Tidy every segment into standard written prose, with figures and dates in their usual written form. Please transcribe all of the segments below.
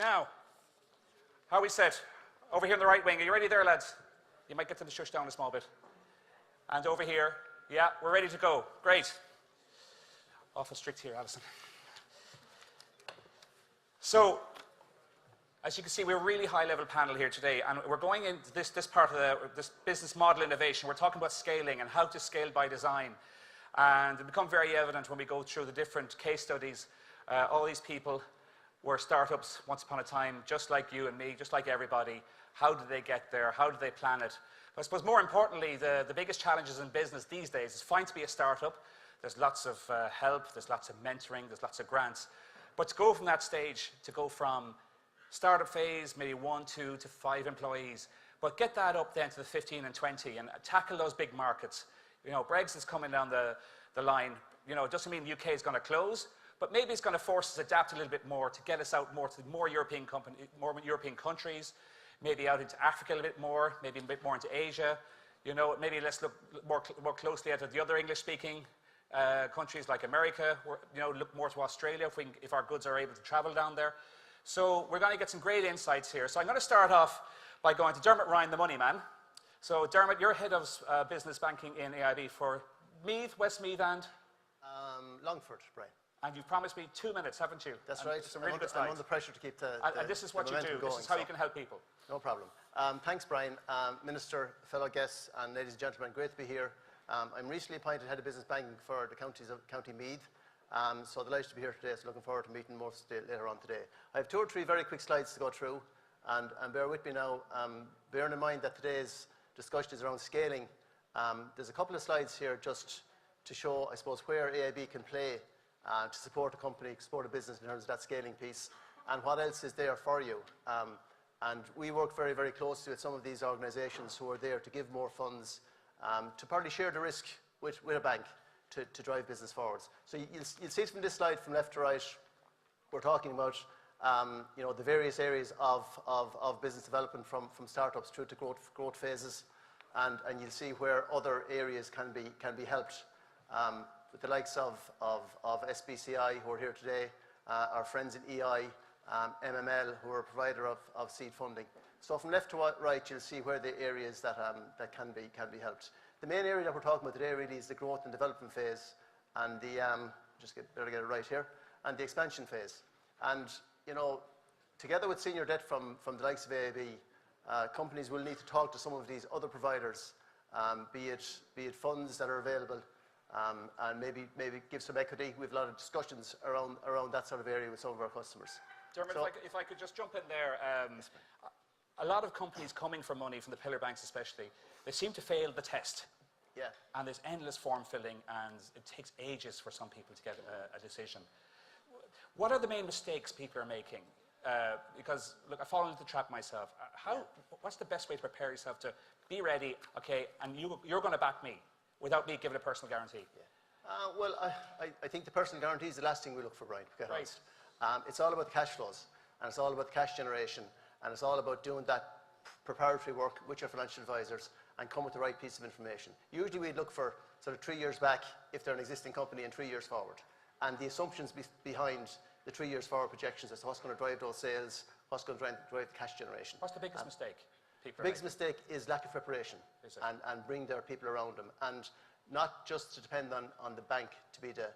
Now, how we set? Over here in the right wing. Are you ready there, lads? You might get to the shush down a small bit. And over here. Yeah, we're ready to go. Great. Awful strict here, Alison. So, as you can see, we're a really high-level panel here today, and we're going into this part of this business model innovation. We're talking about scaling and how to scale by design. And it becomes very evident when we go through the different case studies. All these people were startups once upon a time, just like you and me, just like everybody. How did they get there? How did they plan it? But I suppose more importantly, the biggest challenges in business these days is fine to be a startup. There's lots of help, there's lots of mentoring, there's lots of grants. But to go from that stage, to go from startup phase, maybe 1, 2 to 5 employees, but get that up then to the 15 and 20 and tackle those big markets. You know, Brexit's coming down the line. You know, it doesn't mean the UK is going to close, but maybe it's going to force us to adapt a little bit more to get us out more to more European countries, maybe out into Africa a little bit more, maybe a bit more into Asia. You know, maybe let's look more closely at the other English-speaking countries like America. You know, look more to Australia if our goods are able to travel down there. So we're going to get some great insights here. So I'm going to start off by going to Dermot Ryan, the money man. So Dermot, you're head of business banking in AIB for Meath, West Meath and? Longford, Brian. And you've promised me 2 minutes, haven't you? That's right. Some really good I'm slides. under pressure to keep the and this is what you do. Going, this is how you can help people. No problem. Thanks, Brian. Minister, fellow guests, and ladies and gentlemen, great to be here. I'm recently appointed head of business banking for the counties of County Meath. So delighted to be here today, so looking forward to meeting most later on today. I have 2 or 3 very quick slides to go through, and bear with me now. Bearing in mind that today's discussion is around scaling, there's a couple of slides here just to show, I suppose, where AIB can play to support a company, support a business in terms of that scaling piece, and what else is there for you. And we work very, very closely with some of these organisations who are there to give more funds, to partly share the risk with a bank, to drive business forwards. So you'll see from this slide from left to right, we're talking about you know, the various areas of business development from startups through to growth phases, and you'll see where other areas can be helped with the likes of SBCI, who are here today, our friends in EI, MML, who are a provider of seed funding. So from left to right, you'll see where the areas that can be helped. The main area that we're talking about today really is the growth and development phase, and better get it right here, and the expansion phase. And you know, together with senior debt from the likes of AIB, companies will need to talk to some of these other providers, be it funds that are available, and maybe give some equity. We have a lot of discussions around that sort of area with some of our customers. Dermot, so, if I could just jump in there. A lot of companies coming for money, from the pillar banks especially, they seem to fail the test. Yeah. And there's endless form filling, and it takes ages for some people to get a decision. What are the main mistakes people are making? Because, look, I fall into the trap myself. What's the best way to prepare yourself to be ready, okay, and you're going to back me without me giving a personal guarantee? Yeah. Well, I think the personal guarantee is the last thing we look for, Brian. Right. It's all about the cash flows, and it's all about the cash generation, and it's all about doing that preparatory work with your financial advisors and come with the right piece of information. Usually we'd look for sort of 3 years back if they're an existing company and 3 years forward. And the assumptions behind the 3 years forward projections as to what's going to drive those sales, what's going to drive the cash generation. What's the biggest mistake? The biggest mistake is lack of preparation, and bring their people around them. And not just to depend on the bank to be the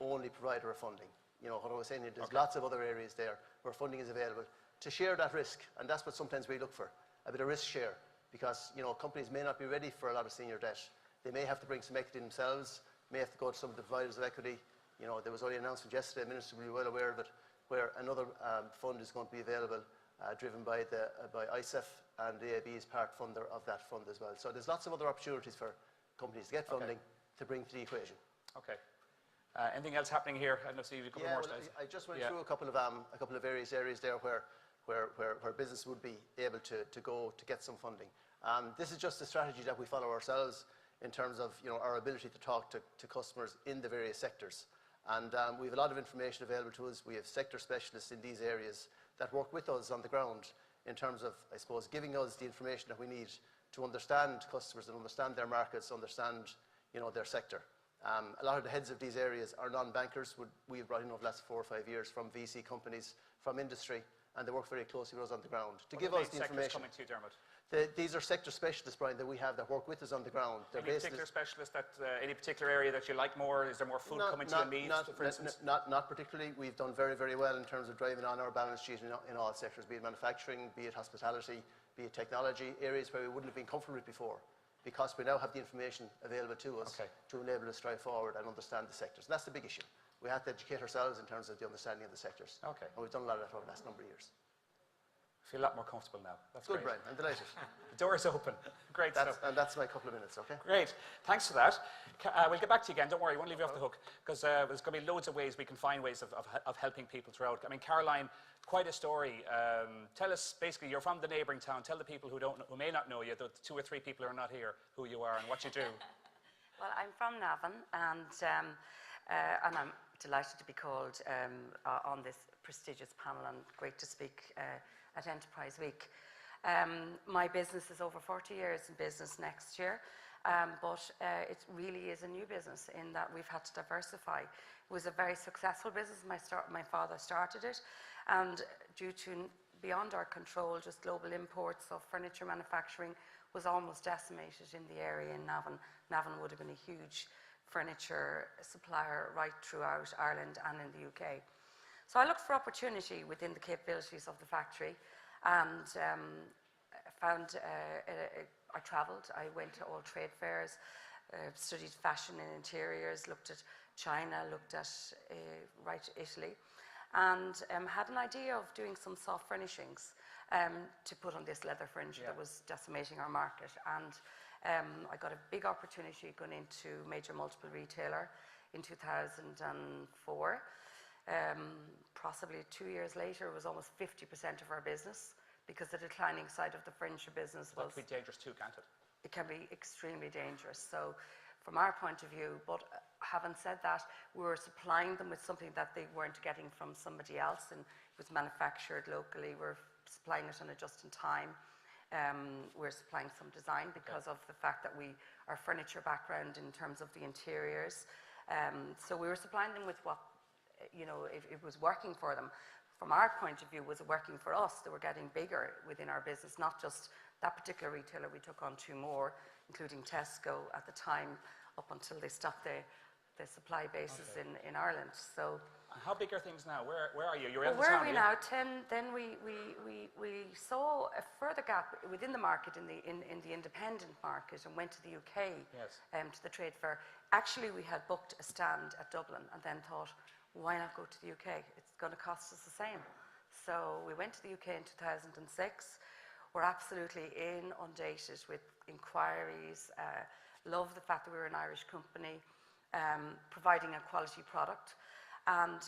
only provider of funding. You know, what I was saying, there's lots of other areas there where funding is available to share that risk, and that's what sometimes we look for, a bit of risk share, because, you know, companies may not be ready for a lot of senior debt. They may have to bring some equity themselves, may have to go to some of the providers of equity. You know, there was only an announcement yesterday, the Minister will be well aware of it, where another fund is going to be available, driven by ISEF, and the AIB is part funder of that fund as well. So there's lots of other opportunities for companies to get funding to bring to the equation. Okay. Anything else happening here? I know you a couple more slides. I just went through a couple of various areas there where business would be able to go to get some funding. This is just a strategy that we follow ourselves in terms of, you know, our ability to talk to customers in the various sectors. And we have a lot of information available to us. We have sector specialists in these areas that work with us on the ground in terms of, I suppose, giving us the information that we need to understand customers and understand their markets, understand, you know, their sector. A lot of the heads of these areas are non-bankers. We have brought in over the last 4 or 5 years from VC companies, from industry, and they work very closely with us on the ground to What give are us the sectors information. coming to you, Dermot? These are sector specialists, Brian, that we have that work with us on the ground. They're Any particular specialist that, any particular area that you like more? Is there more food coming to you in Meath, for instance? Not particularly. We've done very, very well in terms of driving on our balance sheet in all sectors, be it manufacturing, be it hospitality, be it technology, areas where we wouldn't have been comfortable with before, because we now have the information available to us to enable us to drive forward and understand the sectors. And that's the big issue. We have to educate ourselves in terms of the understanding of the sectors. Okay. And we've done a lot of that over the last number of years. I feel a lot more comfortable now. That's good, great. Brian. I'm delighted. The door is open. Great stuff. And that's my couple of minutes, okay? Great. Thanks for that. We'll get back to you again. Don't worry, we won't leave you off the hook, because there's going to be loads of ways we can find ways of helping people throughout. I mean, Caroline, quite a story. Tell us, basically, you're from the neighbouring town. Tell the people who may not know you, the 2 or 3 people who are not here, who you are and what you do. Well, I'm from Navan, and I'm delighted to be called on this prestigious panel, and great to speak at Enterprise Week. My business is over 40 years in business next year, but it really is a new business in that we've had to diversify. It was a very successful business. My father started it, and due to beyond our control, just global imports of furniture manufacturing was almost decimated in the area in Navan. Navan would have been a huge furniture supplier right throughout Ireland and in the UK. So I looked for opportunity within the capabilities of the factory, and I travelled. I went to all trade fairs, studied fashion and interiors, looked at China, looked at Italy, and had an idea of doing some soft furnishings to put on this leather furniture that was decimating our market. And I got a big opportunity going into major multiple retailer in 2004. Possibly 2 years later, it was almost 50% of our business, because the declining side of the furniture business was... That can be dangerous too, can't it? It can be extremely dangerous. So from our point of view, but having said that, we were supplying them with something that they weren't getting from somebody else, and it was manufactured locally. We're supplying it on a just-in-time. We're supplying some design because of the fact that our furniture background in terms of the interiors. So we were supplying them with what, it was working for them. From our point of view, was it working for us? They were getting bigger within our business, not just that particular retailer. We took on 2 more, including Tesco at the time, up until they stopped the supply bases in Ireland. So, how big are things now? Where are you? You're well, in the where town, are we now? Then we saw a further gap within the market in the independent market, and went to the UK to the trade fair. Actually, we had booked a stand at Dublin, and then thought, why not go to the UK? It's going to cost us the same. So we went to the UK in 2006. We're absolutely inundated with inquiries. Love the fact that we were an Irish company, providing a quality product. And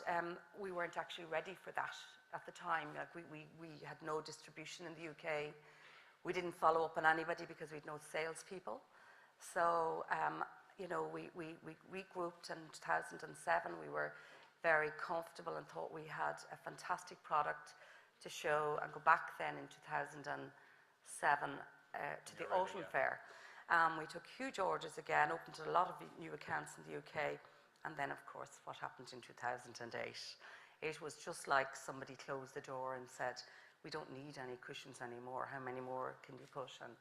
we weren't actually ready for that at the time. Like we had no distribution in the UK. We didn't follow up on anybody because we had no salespeople. So, we regrouped in 2007. We were very comfortable and thought we had a fantastic product to show, and go back then in 2007 to the autumn fair. We took huge orders again, opened a lot of new accounts in the UK, and then of course what happened in 2008. It was just like somebody closed the door and said, we don't need any cushions anymore, how many more can you put? And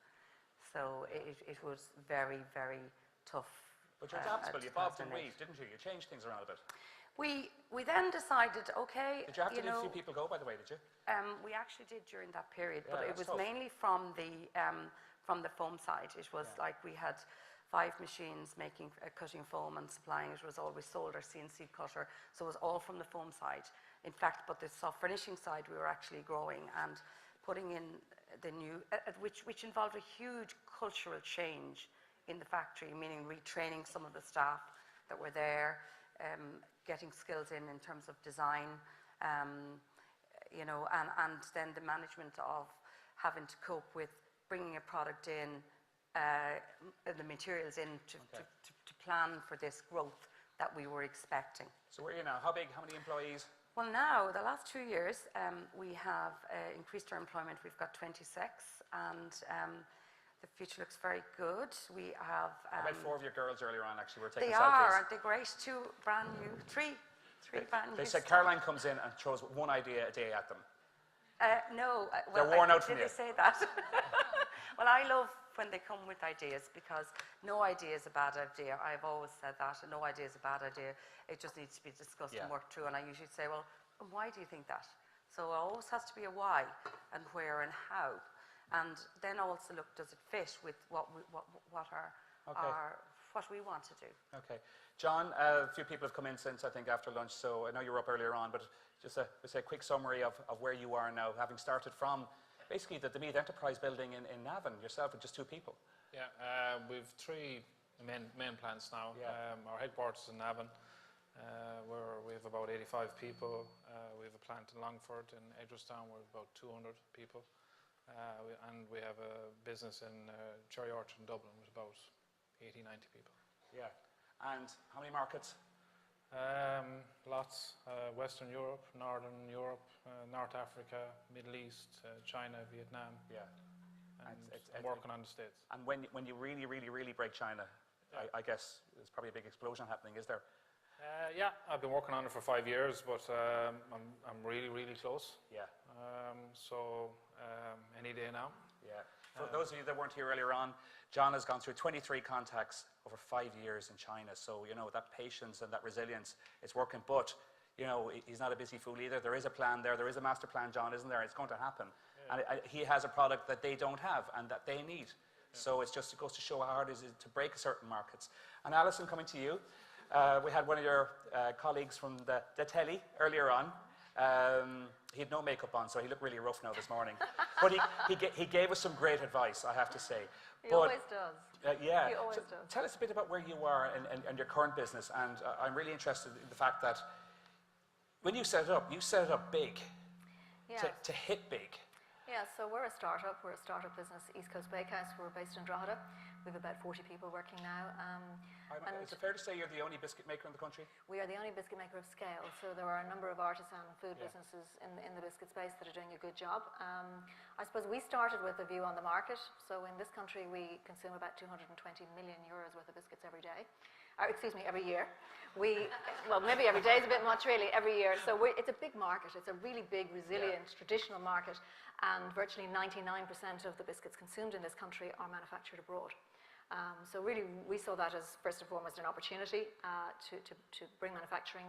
so it was very, very tough. But you're adaptable, you bobbed and weaved, didn't you? You changed things around a bit. We then decided, okay. Did you have to let a few people go, by the way, did you? We actually did during that period, but Yeah, it was tough. mainly from the foam side. It was like we had 5 machines making cutting foam and supplying it. Was all we sold our CNC cutter, so it was all from the foam side. In fact, but the soft finishing side we were actually growing and putting in the new, which involved a huge cultural change in the factory, meaning retraining some of the staff that were there. Getting skills in terms of design, and then the management of having to cope with bringing a product in, the materials in to plan for this growth that we were expecting. So where are you now? How big? How many employees? Well, now, the last 2 years, we have increased our employment. We've got 26, and the future looks very good. We have... I met 4 of your girls earlier on, actually. We're taking selfies. They are, aren't they great? 2 brand new, 3 brand new. They said Caroline comes in and throws one idea a day at them. No. They're worn out from did you. they say that? Well, I love when they come with ideas because no idea is a bad idea. I've always said that. No idea is a bad idea. It just needs to be discussed and worked through. And I usually say, well, why do you think that? So it always has to be a why and where and how. And then also look, does it fit with what we want to do? Okay. John, a few people have come in since, I think, after lunch, so I know you were up earlier on, but just a quick summary of where you are now, having started from basically the Meath Enterprise building in Navan, yourself with just 2 people. Yeah, we've 3 main plants now. Yeah. Our headquarters in Navan, where we have about 85 people. We have a plant in Longford, in Edgeworthstown, where we have about 200 people. And we have a business in Cherry Orchard in Dublin with about 80, 90 people. Yeah. And how many markets? Lots. Western Europe, Northern Europe, North Africa, Middle East, China, Vietnam. Yeah. And I'm working on the States. And when you really, really, really break China, I guess there's probably a big explosion happening, is there? Yeah, I've been working on it for 5 years, but I'm really, really close. Yeah. Any day now. Yeah. For those of you that weren't here earlier on, John has gone through 23 contacts over 5 years in China. So, that patience and that resilience is working. But, he's not a busy fool either. There is a plan there. There is a master plan, John, isn't there? It's going to happen. Yeah. And he has a product that they don't have and that they need. Yeah. So it goes to show how hard it is to break certain markets. And Alison, coming to you. We had one of your colleagues from the telly earlier on. He had no makeup on, so he looked really rough now this morning. But he gave us some great advice, I have to say. He always does. Yeah. He always does. Tell us a bit about where you are and your current business. And I'm really interested in the fact that when you set it up big, Yes. to hit big. Yeah, so we're a startup. We're a startup business, East Coast Bakehouse. We're based in Drogheda. We have about 40 people working now. Is it fair to say you're the only biscuit maker in the country? We are the only biscuit maker of scale. So there are a number of artisan food businesses in the biscuit space that are doing a good job. I suppose we started with a view on the market. So in this country, we consume about 220 million euros worth of biscuits every day. Every year. Maybe every day is a bit much, really, every year. So it's a big market. It's a really big, resilient, traditional market. And virtually 99% of the biscuits consumed in this country are manufactured abroad. So really, we saw that as, first and foremost, an opportunity to bring manufacturing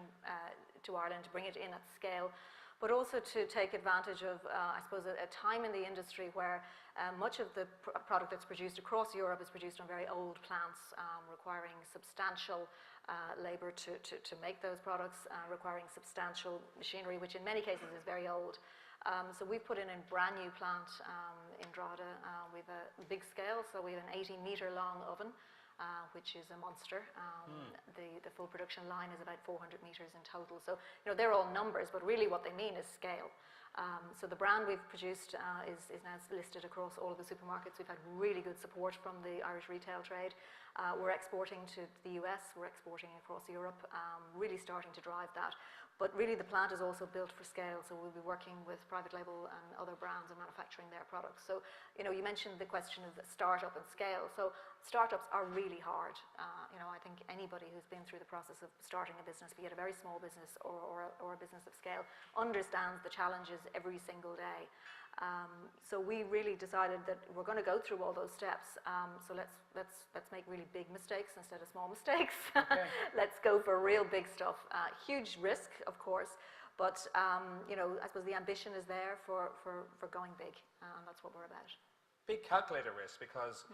to Ireland, to bring it in at scale, but also to take advantage of, I suppose, a time in the industry where much of the product that's produced across Europe is produced on very old plants, requiring substantial labour to make those products, requiring substantial machinery, which in many cases is very old. So we've put in a brand new plant in Drogheda. We have a big scale, so we have an 80-metre long oven, which is a monster. The full production line is about 400 metres in total. So, they're all numbers, but really what they mean is scale. So the brand we've produced is now listed across all of the supermarkets. We've had really good support from the Irish retail trade. We're exporting to the US, we're exporting across Europe, really starting to drive that. But really the plant is also built for scale, so we'll be working with private label and other brands and manufacturing their products. So, you mentioned the question of the startup and scale. So startups are really hard. I think anybody who's been through the process of starting a business, be it a very small business or a business of scale, understands the challenges every single day. So we really decided that we're going to go through all those steps. So let's make really big mistakes instead of small mistakes. Okay. Let's go for real big stuff. Huge risk, of course, but I suppose the ambition is there for going big, and that's what we're about. Big calculator risk, because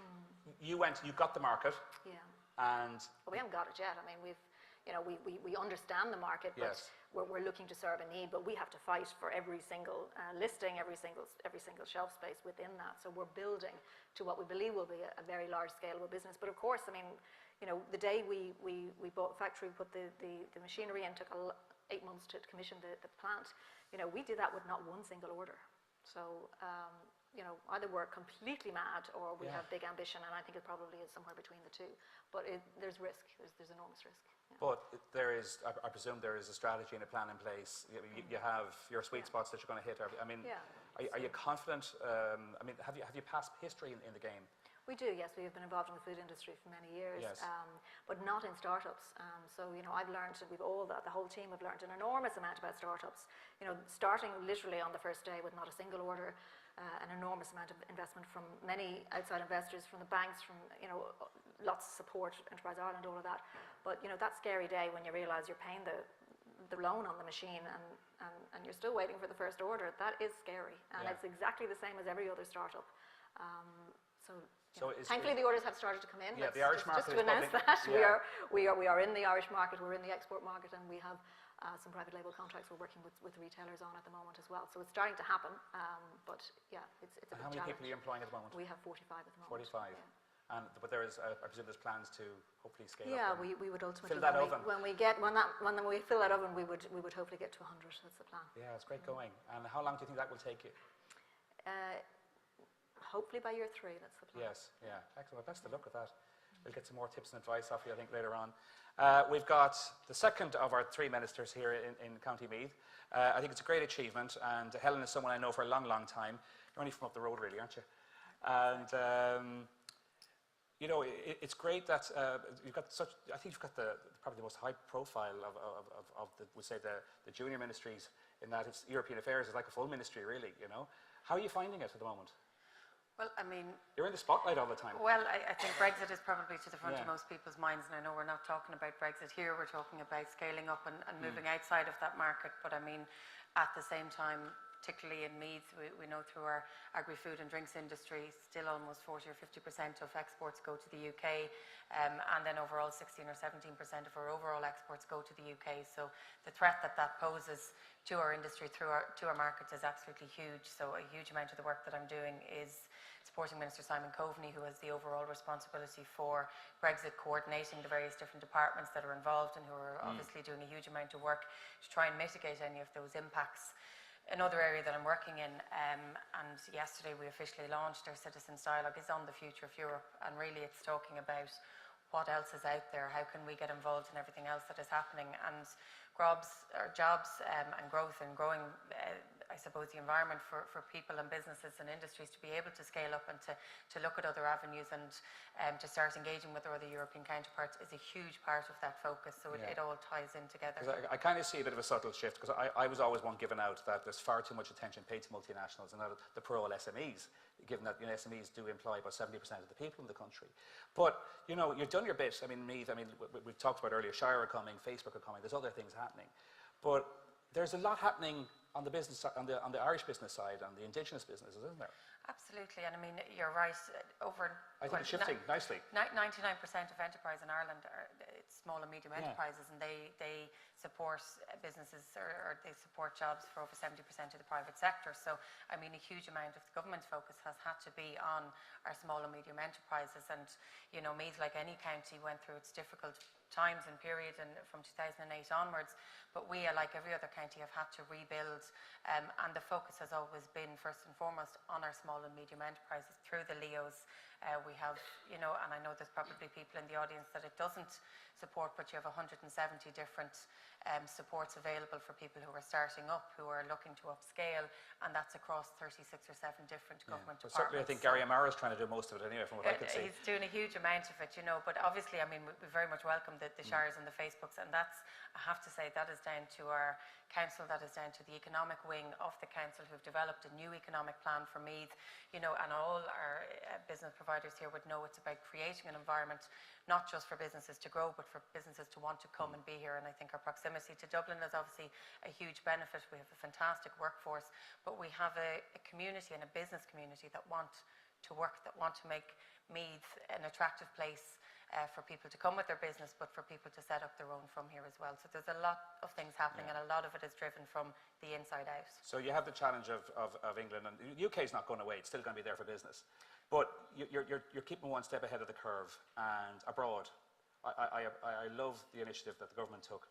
you got the market. Yeah. And well, we haven't got it yet. I mean, we understand the market, but yes. we're looking to serve a need. But we have to fight for every single listing, every single shelf space within that. So we're building to what we believe will be a very large scalable business. But of course, I mean, the day we bought the factory, put the machinery in, took 8 months to commission the plant. We did that with not one single order. So. Either we're completely mad or we have big ambition, and I think it probably is somewhere between the two. But there's risk. There's enormous risk. Yeah. But there is, I presume, there is a strategy and a plan in place. You have your sweet spots that you're going to hit. I mean, are you confident? I mean, have you passed history in the game? We do, yes. We have been involved in the food industry for many years, Yes. but not in startups. So, I've learned, and the whole team have learned an enormous amount about startups. Starting literally on the first day with not a single order, an enormous amount of investment from many outside investors, from the banks, from, lots of support, Enterprise Ireland, all of that. But, that scary day when you realise you're paying the loan on the machine and you're still waiting for the first order, that is scary. And it's exactly the same as every other startup. Thankfully, the orders have started to come in. Yeah, the Irish market just to announce that yeah. we are in the Irish market. We're in the export market, and we have some private label contracts we're working with retailers on at the moment as well. So it's starting to happen. But yeah, it's a big challenge. How many people are you employing at the moment? We have 45 at the moment. 45. Yeah. But there is, I presume, there's plans to hopefully scale up. Yeah, we would ultimately fill that oven. when we fill that oven, we would hopefully get to 100. That's the plan. Yeah, it's great going. And how long do you think that will take you? Hopefully by year 3, that's the plan. Yes, yeah, excellent. Best of luck with that. We'll get some more tips and advice off you, I think, later on. We've got the second of our 3 ministers here in County Meath. I think it's a great achievement, and Helen is someone I know for a long, long time. You're only from up the road, really, aren't you? And it's great that you've got such. I think you've got probably the most high profile of the junior ministries, in that it's European affairs is like a full ministry, really. How are you finding it at the moment? Well, I mean... You're in the spotlight all the time. Well, I think Brexit is probably to the front of most people's minds, and I know we're not talking about Brexit here, we're talking about scaling up and moving outside of that market, but I mean, at the same time, particularly in Meath, we know through our agri-food and drinks industry, still almost 40 or 50% of exports go to the UK, and then overall 16 or 17% of our overall exports go to the UK. So the threat that poses to our industry to our markets is absolutely huge. So a huge amount of the work that I'm doing is supporting Minister Simon Coveney, who has the overall responsibility for Brexit, coordinating the various different departments that are involved and who are obviously doing a huge amount of work to try and mitigate any of those impacts. Another area that I'm working in, and yesterday we officially launched our Citizens Dialogue, is on the future of Europe, and really it's talking about what else is out there, how can we get involved in everything else that is happening, and jobs and growth and growing, I suppose, the environment for people and businesses and industries to be able to scale up and to look at other avenues and to start engaging with our other European counterparts is a huge part of that focus. So it all ties in together. I kind of see a bit of a subtle shift, because I was always one given out that there's far too much attention paid to multinationals and not the poor old SMEs, given that SMEs do employ about 70% of the people in the country. But you've done your bit. I mean, Meath, we've talked about earlier, Shire are coming, Facebook are coming, there's other things happening. But there's a lot happening on the business, on the Irish business side, on the indigenous businesses, isn't there? Absolutely, and I mean, you're right. I think it's shifting nicely. 99% of enterprise in Ireland are small and medium enterprises, and they support businesses or they support jobs for over 70% of the private sector. So, I mean, a huge amount of the government's focus has had to be on our small and medium enterprises. And Meath, like any county, went through its difficult times and period and from 2008 onwards, but we, like every other county, have had to rebuild, and the focus has always been first and foremost on our small and medium enterprises through the LEOs. We have, and I know there's probably people in the audience that it doesn't support, but you have 170 different supports available for people who are starting up, who are looking to upscale, and that's across 36 or 7 different government departments. Certainly, I think Gary Amara's trying to do most of it anyway, from what I can see. He's doing a huge amount of it, but obviously, I mean, we very much welcome the Shires and the Facebooks, and that's, I have to say, that is down to our council, that is down to the economic wing of the council, who've developed a new economic plan for Meath, and all our business providers here would know it's about creating an environment not just for businesses to grow, but for businesses to want to come and be here. And I think our proximity to Dublin is obviously a huge benefit. We have a fantastic workforce, but we have a community and a business community that want to work, that want to make Meath an attractive place for people to come with their business, but for people to set up their own from here as well. So there's a lot of things happening, and a lot of it is driven from the inside out. So you have the challenge of England, and the UK is not going away. It's still going to be there for business. But you're keeping one step ahead of the curve. And abroad, I love the initiative that the government took.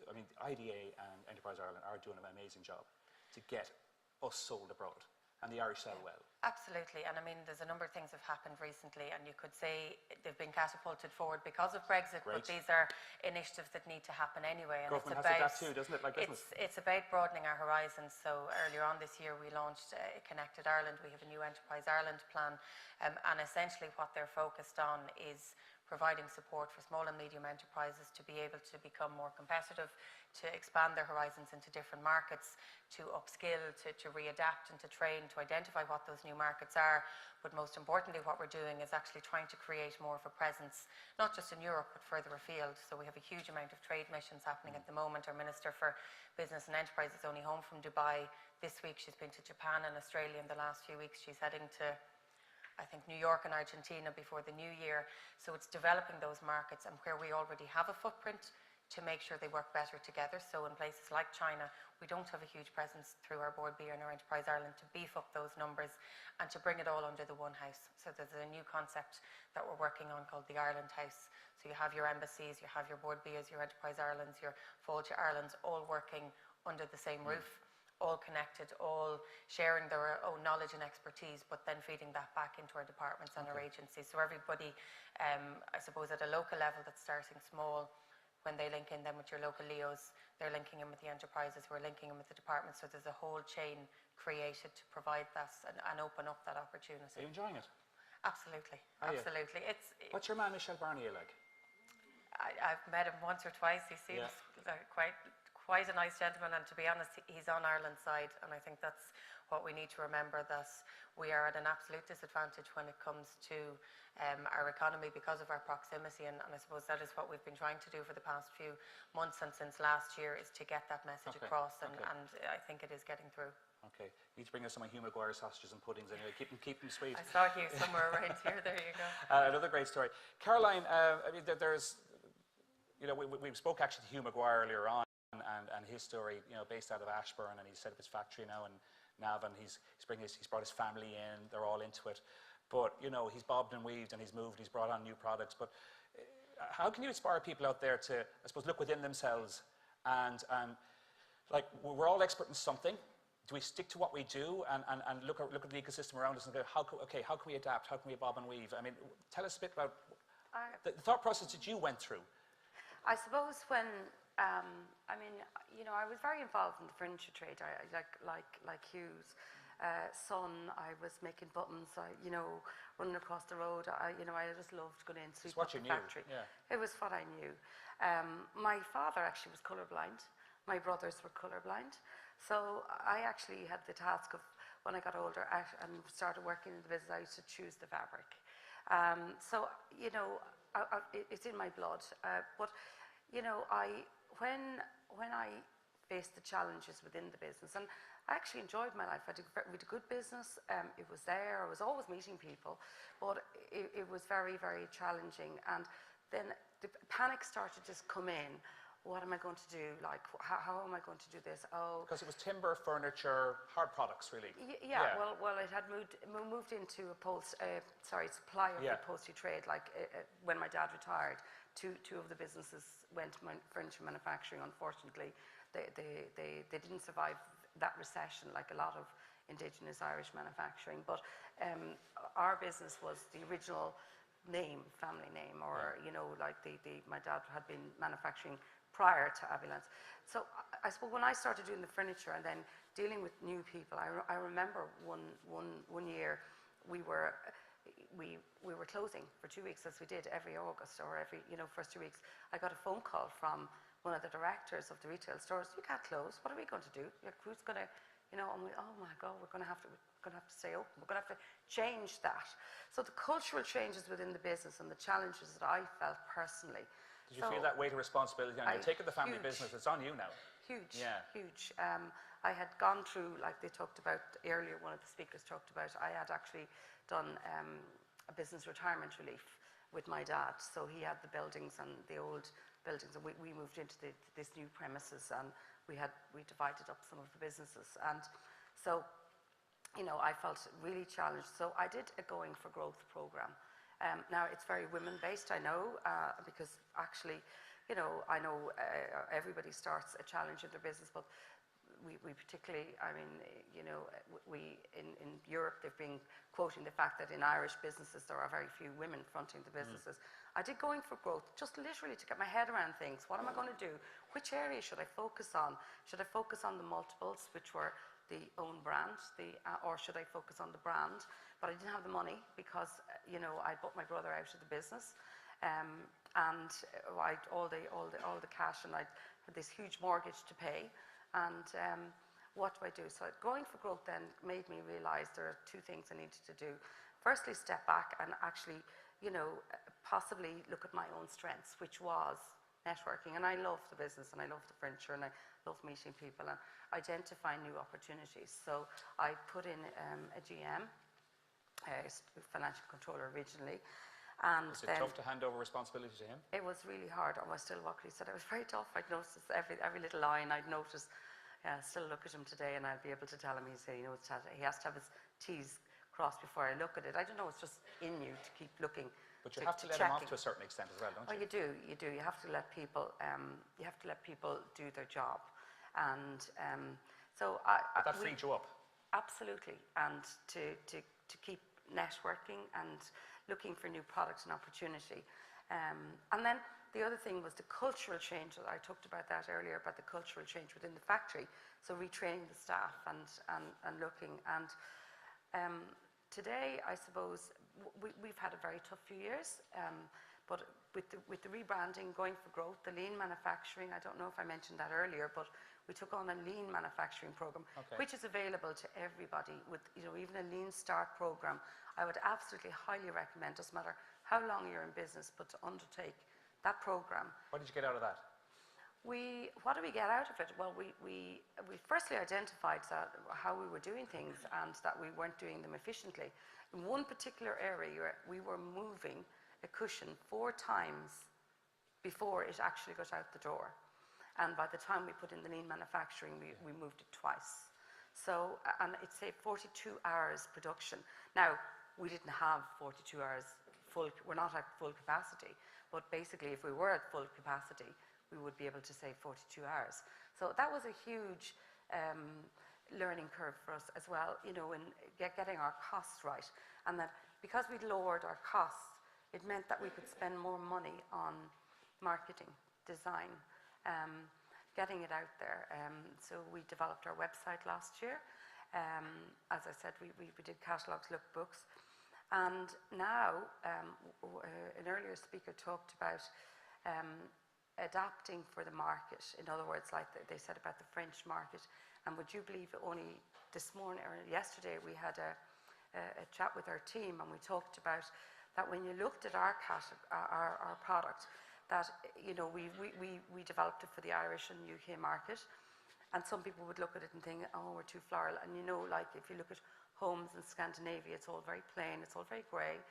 I mean, IDA and Enterprise Ireland are doing an amazing job to get us sold abroad. and the Irish sell well. Absolutely, and I mean, there's a number of things have happened recently, and you could say they've been catapulted forward because of Brexit, but these are initiatives that need to happen anyway. And Government it's has to about, adapt too, doesn't it? Like business. It's about broadening our horizons. So earlier on this year, we launched Connected Ireland. We have a new Enterprise Ireland plan, and essentially what they're focused on is providing support for small and medium enterprises to be able to become more competitive, to expand their horizons into different markets, to upskill, to readapt and to train, to identify what those new markets are. But most importantly, what we're doing is actually trying to create more of a presence, not just in Europe, but further afield. So we have a huge amount of trade missions happening at the moment. Our Minister for Business and Enterprise is only home from Dubai this week. She's been to Japan and Australia in the last few weeks. She's heading to, I think, New York and Argentina before the new year. So it's developing those markets, and where we already have a footprint, to make sure they work better together. So in places like China, we don't have a huge presence through our Board B and our Enterprise Ireland to beef up those numbers and to bring it all under the one house. So there's a new concept that we're working on called the Ireland House. So you have your embassies, you have your Board B as your Enterprise Irelands, your Fáilte Irelands, all working under the same roof, all connected, all sharing their own knowledge and expertise, but then feeding that back into our departments and our agencies. So everybody, I suppose at a local level that's starting small, when they link in then with your local LEOs, they're linking in with the enterprises who are linking in with the departments. So there's a whole chain created to provide that and open up that opportunity. Are you enjoying it? Absolutely, Are you? absolutely. What's your man Michel Barnier like? I've met him once or twice. He seems like quite a nice gentleman, and to be honest, he's on Ireland's side, and I think that's what we need to remember, that we are at an absolute disadvantage when it comes to our economy because of our proximity, and I suppose that is what we've been trying to do for the past few months and since last year, is to get that message across, and I think it is getting through. Okay, you need to bring us some of Hugh Maguire sausages and puddings anyway. Keep them sweet. I saw Hugh somewhere around here. There you go. Another great story, Caroline. I mean, there's, you know, we spoke actually to Hugh Maguire earlier on, and his story, you know, based out of Ashburn, and he's set up his factory now in Navan. He's brought his family in. They're all into it. But, you know, he's bobbed and weaved, and he's moved, he's brought on new products. But how can you inspire people out there to, I suppose, look within themselves and like, we're all expert in something. Do we stick to what we do and look at the ecosystem around us and go, how can we adapt? How can we bob and weave? I mean, tell us a bit about the thought process that you went through. I suppose when, I mean, you know, I was very involved in the furniture trade. I like Hugh's son, I was making buttons, you know, running across the road. You know, I just loved going in, sweeping up the factory. Yeah. It was what I knew. My father actually was colourblind. My brothers were colourblind. So I actually had the task of, when I got older and started working in the business, I used to choose the fabric. So, you know, it's in my blood. But, you know, when I faced the challenges within the business, and I actually enjoyed my life. We had a good business. It was there. I was always meeting people, but it was very, very challenging. And then the panic started to just come in. What am I going to do? Like, how am I going to do this? Oh, because it was timber, furniture, hard products, really. Yeah. Well, it had moved into supply of the upholstery trade. Like when my dad retired, two of the businesses went to furniture manufacturing. Unfortunately, they didn't survive that recession like a lot of Indigenous Irish manufacturing. But our business was the original name, family name, or you know, like my dad had been manufacturing prior to Abilance. So I suppose when I started doing the furniture and then dealing with new people, I remember one year we were closing for 2 weeks, as we did every August or every, you know, first 2 weeks. I got a phone call from one of the directors of the retail stores. You can't close. What are we going to do? Like, who's going to, you know? And we, oh my God, we're going to have to stay open. We're going to have to change that. So the cultural changes within the business and the challenges that I felt personally. Did you feel that weight of responsibility? And you're taking the family business. It's on you now. Huge. Yeah. Huge. I had gone through, like they talked about earlier, one of the speakers talked about, I had actually done a business retirement relief with my dad. So he had the buildings and the old buildings, and we moved into this new premises, and we divided up some of the businesses. And so, you know, I felt really challenged. So I did a Going for Growth program. Now, it's very women-based, I know, because actually, you know, I know everybody starts a challenge in their business, but we particularly, I mean, you know, we in Europe they've been quoting the fact that in Irish businesses there are very few women fronting the businesses. I did Going for Growth just literally to get my head around things. What am I going to do? Which area should I focus on? Should I focus on the multiples, which were the own brand, or should I focus on the brand? But I didn't have the money because, you know, I bought my brother out of the business, and all the cash, and I had this huge mortgage to pay. And what do I do? So Going for Growth then made me realise there are two things I needed to do. Firstly, step back and actually, you know, possibly look at my own strengths, which was networking. And I love the business, and I love the furniture, and I love meeting people and identifying new opportunities. So I put in a GM, a financial controller originally. And was it tough to hand over responsibility to him? It was really hard. I was still what he said. It was very tough. I'd notice every little line. I'd notice. Still look at him today, and I'd be able to tell him. He'd say, you know, he has to have his T's crossed before I look at it. I don't know. It's just in you to keep looking. But you have to let him off to a certain extent as well, don't you? Oh, you do. You do. You have to let people. You have to let people do their job, and so But that freed you up. Absolutely, and to keep networking and looking for new products and opportunity. And then the other thing was the cultural change. I talked about that earlier, about the cultural change within the factory. So retraining the staff and looking. And today, I suppose, we've had a very tough few years. But with the rebranding, Going for Growth, the lean manufacturing, I don't know if I mentioned that earlier, but we took on a lean manufacturing program, which is available to everybody with, you know, even a lean start program. I would absolutely highly recommend, doesn't matter how long you're in business, but to undertake that program. What did you get out of that? What did we get out of it? Well, we firstly identified how we were doing things and that we weren't doing them efficiently. In one particular area, we were moving a cushion 4 times before it actually got out the door. And by the time we put in the lean manufacturing, we moved it twice. So, and it saved 42 hours production. Now, we didn't have 42 hours full, we're not at full capacity, but basically if we were at full capacity, we would be able to save 42 hours. So that was a huge learning curve for us as well, you know, in getting our costs right. And that because we'd lowered our costs, it meant that we could spend more money on marketing, design, getting it out there. So we developed our website last year. As I said, we did catalogs, lookbooks. And now, an earlier speaker talked about adapting for the market. In other words, like they said about the French market. And would you believe only this morning or yesterday we had a chat with our team, and we talked about that when you looked at our product, that, you know, we developed it for the Irish and UK market, and some people would look at it and think, oh, we're too floral. And you know, like if you look at homes in Scandinavia, it's all very plain, it's all very grey.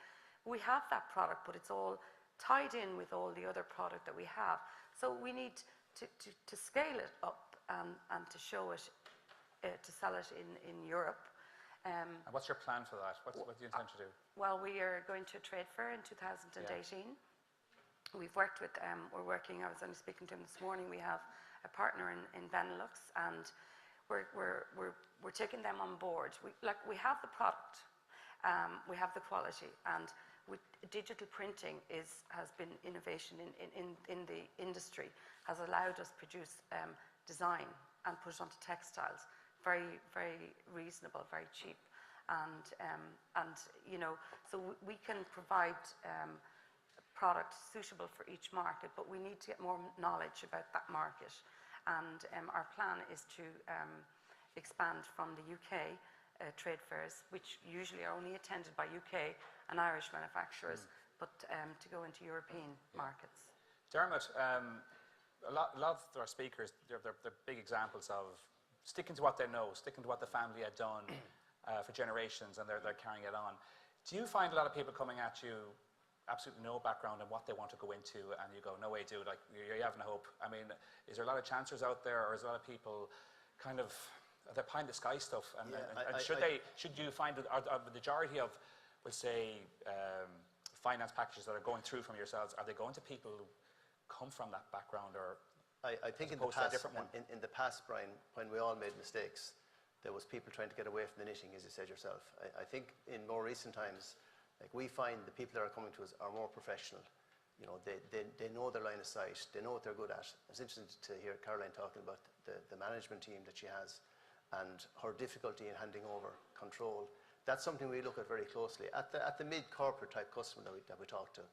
We have that product, but it's all tied in with all the other product that we have. So we need to scale it up and to show it, to sell it in Europe. And what's your plan for that? What do you intend to do? Well, we are going to a trade fair in 2018. Yeah. We've worked with, we're working, I was only speaking to him this morning, we have a partner in Benelux, and we're taking them on board. We have the product, we have the quality, and digital printing has been innovation in the industry, has allowed us produce design and put it onto textiles. Very, very reasonable, very cheap, and you know, so we can provide product suitable for each market, but we need to get more knowledge about that market. And our plan is to expand from the UK trade fairs, which usually are only attended by UK and Irish manufacturers, but to go into European markets. Dermot, a lot of our speakers, they're big examples of sticking to what they know, sticking to what the family had done for generations, and they're carrying it on. Do you find a lot of people coming at you absolutely no background in what they want to go into, and you go, no way, dude, like, you're having hope? I mean, is there a lot of chancers out there, or is there a lot of people kind of, they're pie in the sky stuff? And, yeah, and should you find that the majority of, we'll say, finance packages that are going through from yourselves, are they going to people who come from that background, or I think as opposed to a different one? in the past, Brian, when we all made mistakes, there was people trying to get away from the knitting, as you said yourself. I think in more recent times, like we find the people that are coming to us are more professional. You know, they know their line of sight, they know what they're good at. It's interesting to hear Caroline talking about the management team that she has and her difficulty in handing over control. That's something we look at very closely. At the mid-corporate type customer that we talk to,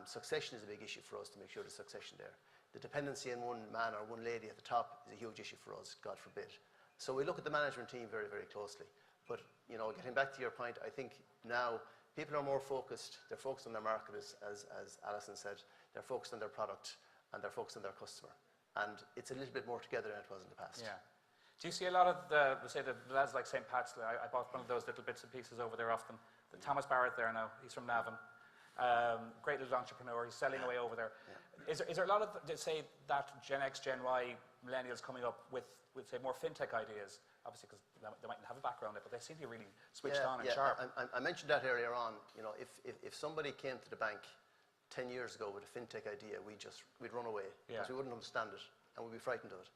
succession is a big issue for us to make sure there's succession there. The dependency on one man or one lady at the top is a huge issue for us, God forbid. So we look at the management team very, very closely. But, you know, getting back to your point, I think now people are more focused. They're focused on their market, as Alison said. They're focused on their product and they're focused on their customer. And it's a little bit more together than it was in the past. Yeah. Do you see a lot of the lads like St. Pat's? I bought one of those little bits and pieces over there off them. The Thomas Barrett there now, he's from Navan. Great little entrepreneur, he's selling away over there. Yeah. Is there a lot of, say, that Gen X, Gen Y, millennials coming up with say, more fintech ideas? Obviously, because they mightn't have a background in it, but they seem to be really switched on and sharp. I mentioned that earlier on. You know, if somebody came to the bank 10 years ago with a fintech idea, we'd run away because we wouldn't understand it and we'd be frightened of it.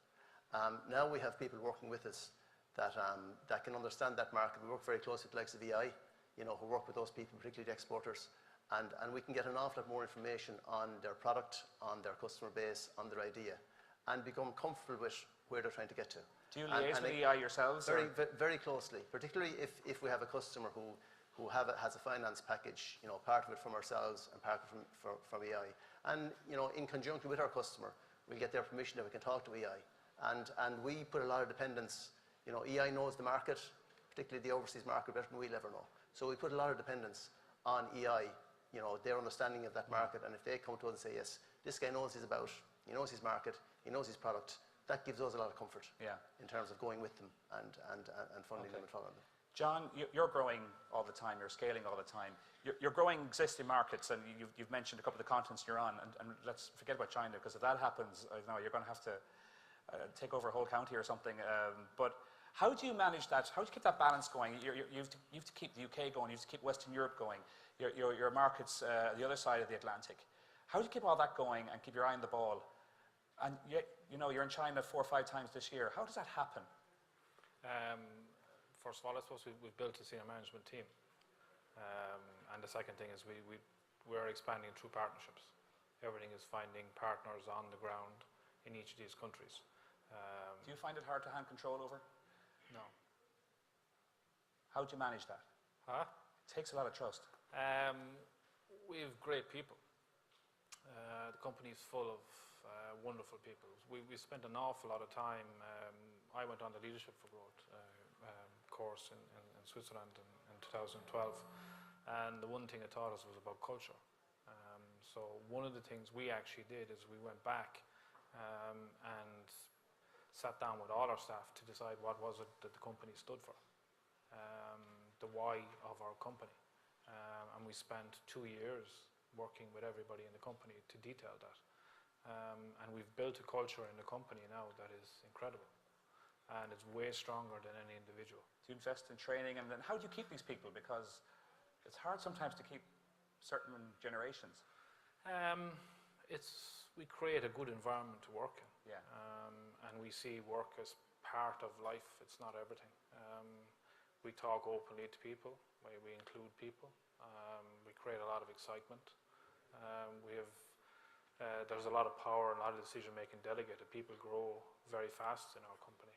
Now we have people working with us that can understand that market. We work very closely with the likes of EI, you know, who work with those people, particularly the exporters, and we can get an awful lot more information on their product, on their customer base, on their idea, and become comfortable with where they're trying to get to. Do you liaise with EI yourselves? Very closely, particularly if we have a customer who has a finance package, you know, part of it from ourselves and part of it from EI. And, you know, in conjunction with our customer, we get their permission that we can talk to EI. And we put a lot of dependence. You know, EI knows the market, particularly the overseas market, better than we'll ever know. So we put a lot of dependence on EI, you know, their understanding of that market. And if they come to us and say, yes, this guy knows he knows his market, he knows his product, that gives us a lot of comfort in terms of going with them and funding them and following them. John, you're growing all the time, you're scaling all the time. You're growing existing markets, and you've mentioned a couple of the continents you're on, and let's forget about China, because if that happens, I know you're going to have to take over a whole county or something. But how do you manage that? How do you keep that balance going? You have to keep the UK going, you have to keep Western Europe going, your markets the other side of the Atlantic. How do you keep all that going and keep your eye on the ball? And yet, you know, you're in China 4 or 5 times this year. How does that happen? First of all, I suppose we've built a senior management team. And the second thing is we're expanding through partnerships. Everything is finding partners on the ground in each of these countries. Do you find it hard to hand control over? No. How do you manage that? It takes a lot of trust. We have great people. The company is full of wonderful people. We spent an awful lot of time. I went on the Leadership for Growth course in Switzerland in 2012, and the one thing it taught us was about culture. So one of the things we actually did is we went back and sat down with all our staff to decide what was it that the company stood for, the why of our company, and we spent 2 years working with everybody in the company to detail that. And we've built a culture in the company now that is incredible, and it's way stronger than any individual. Do you invest in training, and then how do you keep these people? Because it's hard sometimes to keep certain generations. We create a good environment to work in, Yeah. And we see work as part of life. It's not everything. We talk openly to people. We include people. We create a lot of excitement. There's a lot of power and a lot of decision-making delegated. People grow very fast in our company.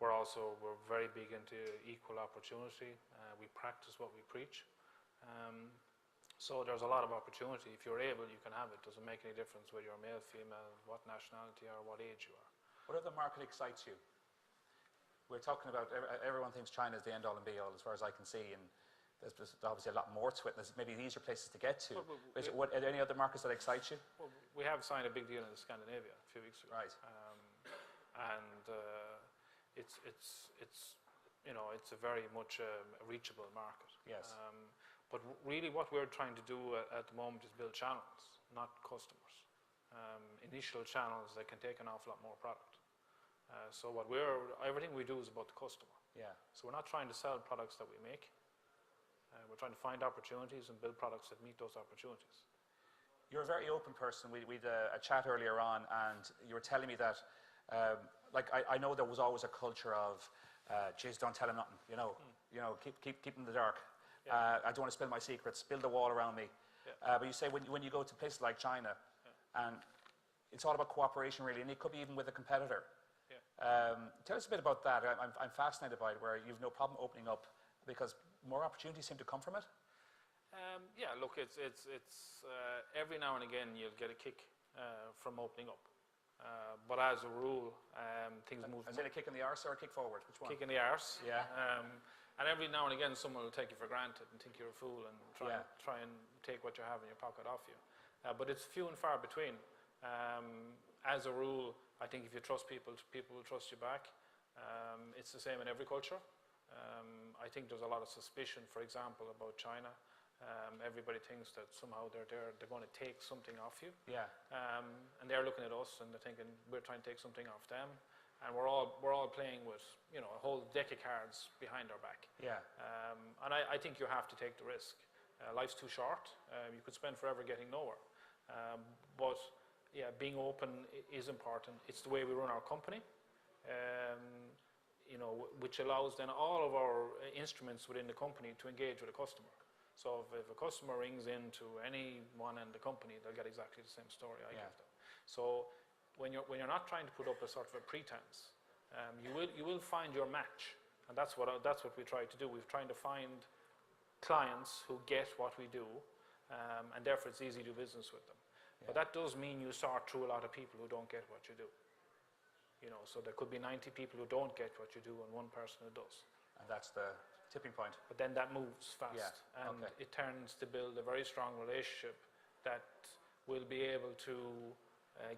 We're very big into equal opportunity. We practice what we preach. So there's a lot of opportunity. If you're able, you can have it. Doesn't make any difference whether you're male, female, what nationality or what age you are. What other market excites you? We're talking about, everyone thinks China is the end-all and be-all as far as I can see, and there's obviously a lot more to it. There's maybe easier places to get to. Are there any other markets that excite you? Well, we have signed a big deal in Scandinavia a few weeks ago. Right. It's a very much a reachable market. Yes. But really what we're trying to do at the moment is build channels, not customers. Initial channels that can take an awful lot more product. So everything we do is about the customer. Yeah. So we're not trying to sell products that we make. We're trying to find opportunities and build products that meet those opportunities. you're a very open person. We had a chat earlier on, and you were telling me that, like, I know there was always a culture of, geez, don't tell him nothing, you know, keep in the dark. Yeah. I don't want to spill my secrets, build a wall around me. Yeah. But you say when you go to places like China, and it's all about cooperation really, and it could be even with a competitor. Yeah. Tell us a bit about that. I'm fascinated by it, where you've no problem opening up because more opportunities seem to come from it. Yeah, look, it's every now and again you'll get a kick from opening up. But as a rule, things move. Is it a kick in the arse or a kick forward? Which one? Kick in the arse. Yeah. And every now and again, someone will take you for granted and think you're a fool and try and take what you have in your pocket off you. But it's few and far between. As a rule, I think if you trust people, people will trust you back. It's the same in every culture. I think there's a lot of suspicion, for example, about China. Everybody thinks that somehow they're going to take something off you. Yeah. And they're looking at us and they're thinking we're trying to take something off them. And we're all playing with, you know, a whole deck of cards behind our back. Yeah. And I think you have to take the risk. Life's too short. You could spend forever getting nowhere. But yeah, being open is important. It's the way we run our company. You know, which allows then all of our instruments within the company to engage with a customer. So if a customer rings into anyone in the company, they'll get exactly the same story I give them. So when you're not trying to put up a sort of a pretense, you will find your match, and that's what we try to do. We're trying to find clients who get what we do, and therefore it's easy to do business with them. Yeah. But that does mean you sort through a lot of people who don't get what you do. You know, so there could be 90 people who don't get what you do and one person who does. And that's the tipping point. But then that moves fast, and it turns to build a very strong relationship that will be able to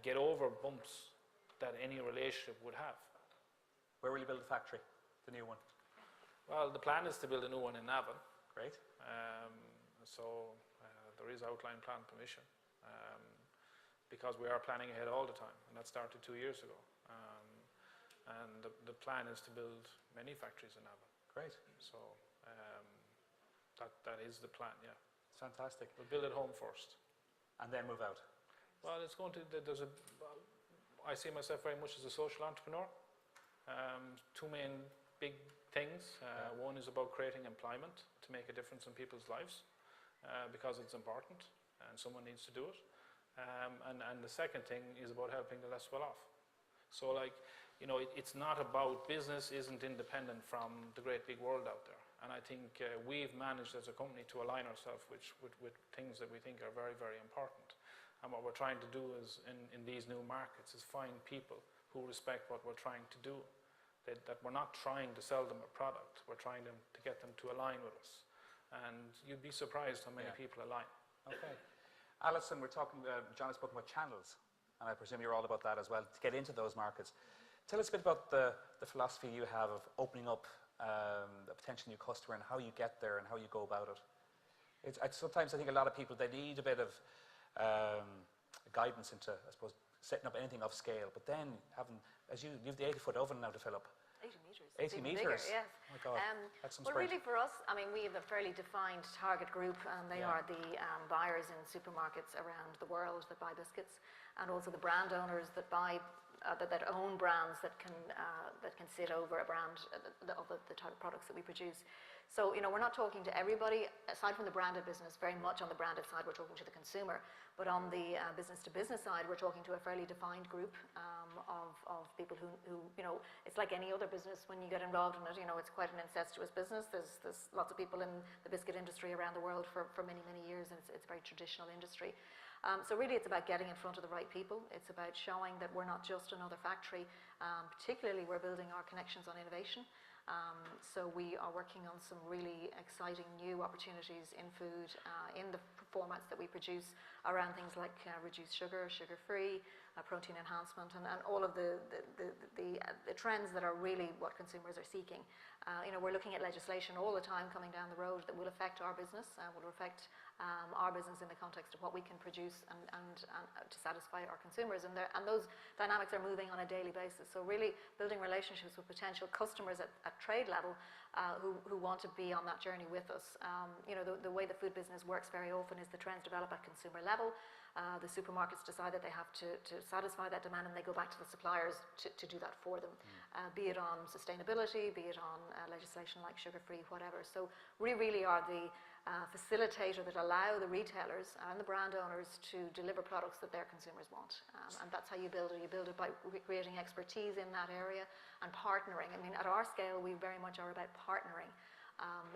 get over bumps that any relationship would have. Where will you build the factory, the new one? Well, the plan is to build a new one in Navan. Great. So there is outline plan permission, because we are planning ahead all the time, and that started 2 years ago. And the plan is to build many factories in Navan. Great. So that is the plan, yeah. It's fantastic. We'll build it home first. And then move out. Well, it's going to, I see myself very much as a social entrepreneur. Two main big things. One is about creating employment to make a difference in people's lives, because it's important and someone needs to do it. And the second thing is about helping the less well off. So, like, you know, it's not about, business isn't independent from the great big world out there. And I think we've managed as a company to align ourselves with things that we think are very, very important. And what we're trying to do is, in these new markets, is find people who respect what we're trying to do. That we're not trying to sell them a product, we're trying to get them to align with us. And you'd be surprised how many people align. Okay. Alison, we're talking, John has spoken about channels, and I presume you're all about that as well, to get into those markets. Tell us a bit about the philosophy you have of opening up a potential new customer and how you get there and how you go about it. Sometimes I think a lot of people, they need a bit of guidance into, I suppose, setting up anything of scale, but then having, as you have the 80-foot oven now to fill up. 80 metres. 80 metres? Bigger, yes. Oh my God, that's some well, sprint. really for us, I mean, we have a fairly defined target group, and they are the buyers in supermarkets around the world that buy biscuits, and also the brand owners that buy that own brands that can sit over a brand of the type of products that we produce. So, you know, we're not talking to everybody. Aside from the branded business, very much on the branded side, we're talking to the consumer. But on the business-to-business side, we're talking to a fairly defined group of people who, you know, it's like any other business when you get involved in it. You know, it's quite an incestuous business. There's lots of people in the biscuit industry around the world for many, many years, and it's a very traditional industry. So really, it's about getting in front of the right people. It's about showing that we're not just another factory. Particularly, we're building our connections on innovation. So we are working on some really exciting new opportunities in food, in the formats that we produce, around things like reduced sugar, sugar-free, protein enhancement, and all of the trends that are really what consumers are seeking. You know, we're looking at legislation all the time coming down the road that will affect our business, will affect our business in the context of what we can produce and to satisfy our consumers, and those dynamics are moving on a daily basis. So really building relationships with potential customers at trade level who want to be on that journey with us. You know, the way the food business works very often is the trends develop at consumer level. The supermarkets decide that they have to satisfy that demand, and they go back to the suppliers to do that for them, be it on sustainability, be it on legislation like sugar-free, whatever. So we really are the facilitator that allow the retailers and the brand owners to deliver products that their consumers want. And that's how you build it. You build it by creating expertise in that area and partnering. I mean, at our scale, we very much are about partnering.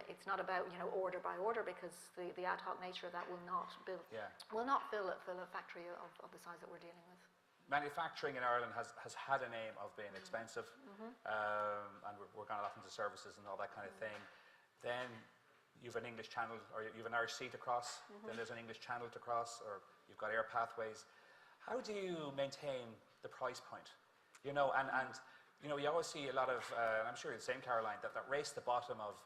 It's not about, you know, order by order, because the ad hoc nature of that will not fill a factory of the size that we're dealing with. Manufacturing in Ireland has had a name of being expensive, and we're going off into services and all that kind of thing. Then you've an English channel, or you've an Irish sea to cross, then there's an English channel to cross, or you've got air pathways. How do you maintain the price point? You know, and you know, you always see a lot of, I'm sure you're the same, Caroline, that race to the bottom of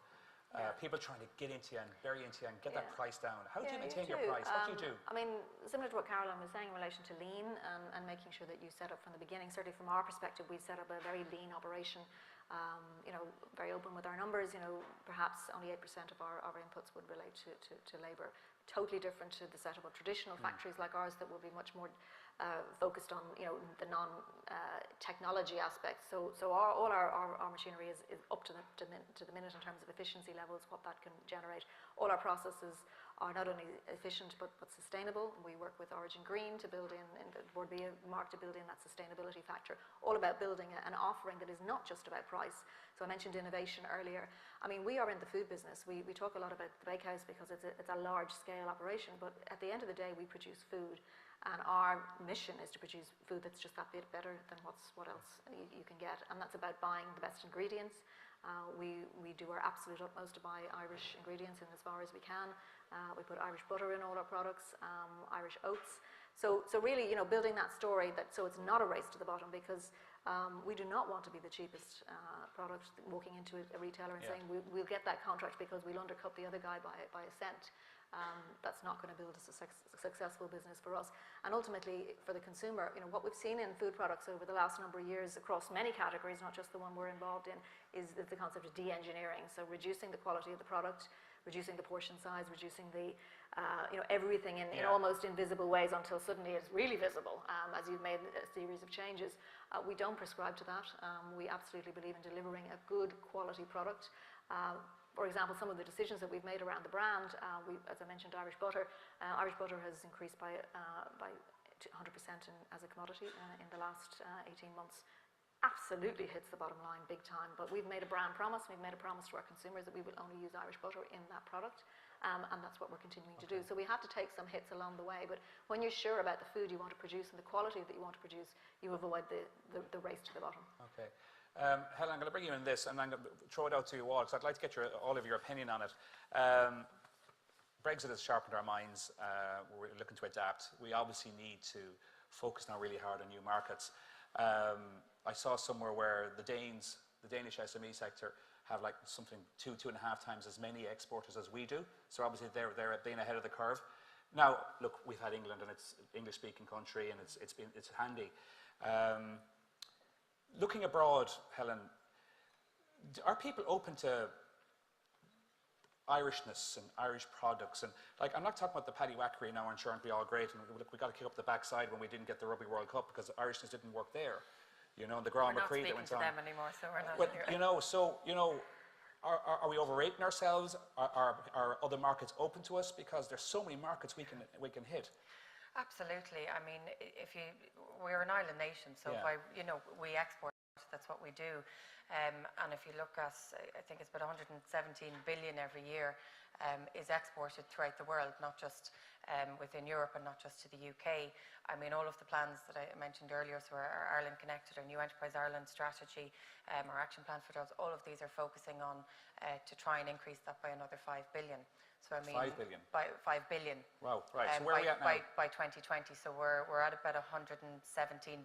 people trying to get into you and bury into you and get that price down. How do you maintain your price? What do you do? I mean, similar to what Caroline was saying in relation to lean and making sure that you set up from the beginning, certainly from our perspective, we've set up a very lean operation, you know, very open with our numbers. You know, perhaps only 8% of our inputs would relate to labour. Totally different to the setup of traditional factories like ours that will be much more focused on, you know, the non-technology aspects. So all our machinery is up to the minute in terms of efficiency levels, what that can generate. All our processes are not only efficient but sustainable. We work with Origin Green to build in the Board B mark to build in that sustainability factor. All about building an offering that is not just about price. So I mentioned innovation earlier. I mean, we are in the food business. We talk a lot about the bakehouse because it's a large scale operation, but at the end of the day, we produce food. And our mission is to produce food that's just that bit better than what else you can get. And that's about buying the best ingredients. We do our absolute utmost to buy Irish ingredients in as far as we can. We put Irish butter in all our products, Irish oats. So really, you know, building that story so it's not a race to the bottom, because we do not want to be the cheapest product walking into a retailer and saying we'll get that contract because we'll undercut the other guy by a cent. That's not going to build a successful business for us. And ultimately, for the consumer, you know, what we've seen in food products over the last number of years across many categories, not just the one we're involved in, is the concept of de-engineering. So reducing the quality of the product, reducing the portion size, reducing the, you know, everything in almost invisible ways until suddenly it's really visible as you've made a series of changes. We don't prescribe to that. We absolutely believe in delivering a good quality product. For example, some of the decisions that we've made around the brand, as I mentioned, Irish butter has increased by 100% as a commodity in the last 18 months. Absolutely hits the bottom line big time. But we've made a brand promise. We've made a promise to our consumers that we will only use Irish butter in that product. And that's what we're continuing to do. So we have to take some hits along the way. But when you're sure about the food you want to produce and the quality that you want to produce, you avoid the race to the bottom. Okay. Helen, I'm going to bring you in this, and I'm going to throw it out to you all, because I'd like to get all of your opinion on it. Brexit has sharpened our minds. We're looking to adapt. We obviously need to focus now really hard on new markets. I saw somewhere where the Danish SME sector have like something 2.5 times as many exporters as we do. So obviously they're being ahead of the curve. Now, look, we've had England, and it's an English-speaking country, and it's handy. Looking abroad, Helen, are people open to Irishness and Irish products? And like, I'm not talking about the paddywhackery now, and sure, aren't we all great? And look, we got to kick up the backside when we didn't get the Rugby World Cup because Irishness didn't work there. You know, the Grand Prix that went on. We're not speaking to them anymore, so we're not. But you know, are we overrating ourselves? Are other markets open to us? Because there's so many markets we can hit. Absolutely. I mean, we're an island nation, so by, you know, we export, that's what we do. And if you look at, I think it's about 117 billion every year is exported throughout the world, not just within Europe and not just to the UK. I mean, all of the plans that I mentioned earlier, so our Ireland Connected, our New Enterprise Ireland strategy, our action plan for jobs, all of these are focusing on to try and increase that by another 5 billion. So I mean, 5 billion. By 5 billion. Wow, right. So where are we at now? By 2020. So we're at about 117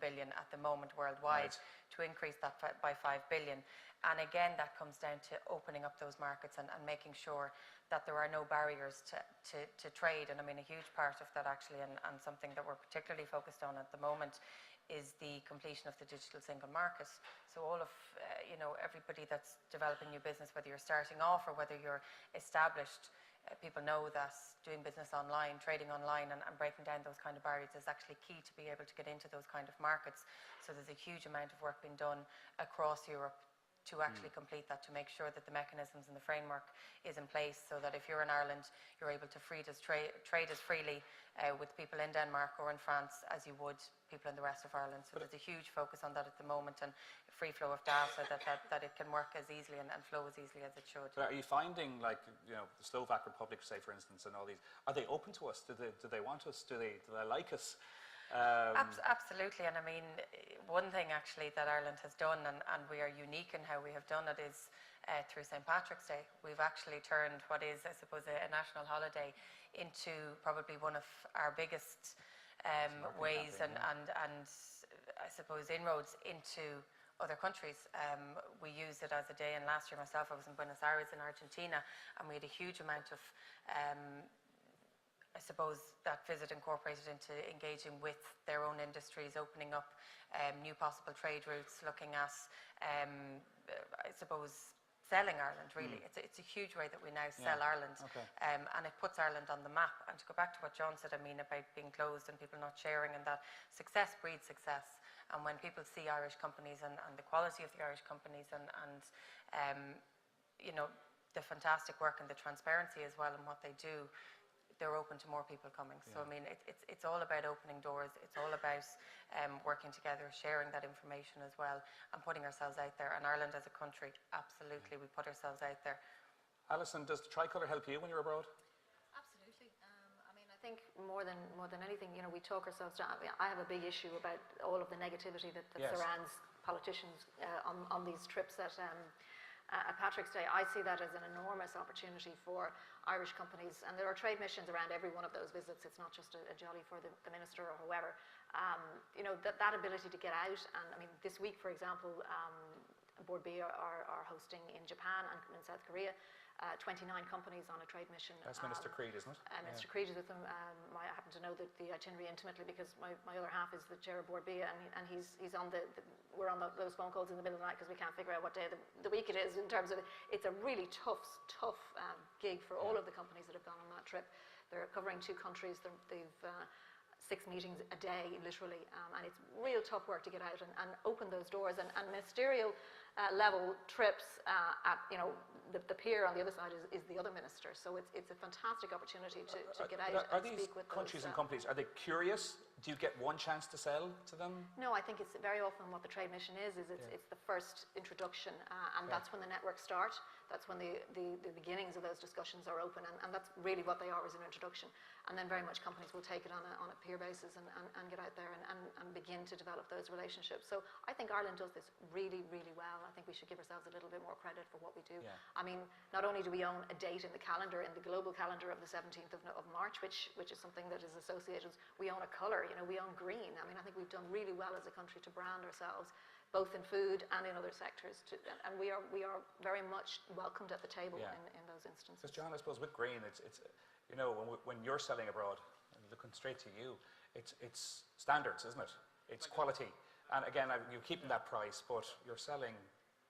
billion at the moment worldwide. Right. To increase that by 5 billion. And again, that comes down to opening up those markets and making sure that there are no barriers to trade. And I mean, a huge part of that actually, and something that we're particularly focused on at the moment, is the completion of the digital single market. So all of, you know, everybody that's developing new business, whether you're starting off or whether you're established, people know that doing business online, trading online and breaking down those kind of barriers is actually key to be able to get into those kind of markets. So there's a huge amount of work being done across Europe to actually complete that, to make sure that the mechanisms and the framework is in place, so that if you're in Ireland, you're able to trade as freely with people in Denmark or in France as you would people in the rest of Ireland. So there's a huge focus on that at the moment, and free flow of data, that it can work as easily and flow as easily as it should. But are you finding, like, you know, the Slovak Republic, say, for instance, and all these, are they open to us? Do they want us? Do they like us? Absolutely, and I mean, one thing actually that Ireland has done, and we are unique in how we have done it, is through St. Patrick's Day. We've actually turned what is, I suppose, a national holiday into probably one of our biggest ways and I suppose inroads into other countries. We used it as a day, and last year myself I was in Buenos Aires in Argentina, and we had a huge amount of I suppose that visit incorporated into engaging with their own industries, opening up new possible trade routes, looking at, I suppose, selling Ireland, really. It's a huge way that we now sell Ireland, and it puts Ireland on the map. And to go back to what John said, I mean, about being closed and people not sharing, and that success breeds success. And when people see Irish companies and the quality of the Irish companies and you know, the fantastic work and the transparency as well in what they do, they're open to more people coming. So I mean, it's all about opening doors. It's all about working together, sharing that information as well, and putting ourselves out there. And Ireland as a country, absolutely, we put ourselves out there. Alison, does the tricolour help you when you're abroad? Absolutely. I mean, I think more than anything, you know, we talk ourselves down. I have a big issue about all of the negativity that surrounds politicians on these trips at Patrick's Day. I see that as an enormous opportunity for Irish companies, and there are trade missions around every one of those visits. It's not just a jolly for the minister or whoever. You know, that ability to get out, and I mean, this week, for example, Board B are hosting in Japan and in South Korea 29 companies on a trade mission. That's Minister Creed, isn't it? Minister Creed is with them. I happen to know the itinerary intimately because my other half is the chair of Board B, and he's on we're on those phone calls in the middle of the night because we can't figure out what day of the week it is. In terms of, it's a really tough gig for all of the companies that have gone on that trip. They're covering 2 countries. They've 6 meetings a day, literally, and it's real tough work to get out and open those doors. And ministerial level trips at, you know, the peer on the other side is the other minister. So it's a fantastic opportunity to get out and speak with countries those, and companies, are they curious? Do you get one chance to sell to them? No, I think it's very often what the trade mission is it's the first introduction, and that's when the networks start. That's when the beginnings of those discussions are open, and that's really what they are, as an introduction. And then very much companies will take it on a peer basis and get out there and begin to develop those relationships. So I think Ireland does this really, really well. I think we should give ourselves a little bit more credit for what we do. Yeah. I mean, not only do we own a date in the calendar, in the global calendar of the 17th of March, which is something that is associated, we own a colour, you know, we own green. I mean, I think we've done really well as a country to brand ourselves, both in food and in other sectors, and we are very much welcomed at the table in those instances. Because John, I suppose with green, it's you know, when you're selling abroad, and looking straight to you, it's standards, isn't it? It's quality, and again, you're keeping that price, but you're selling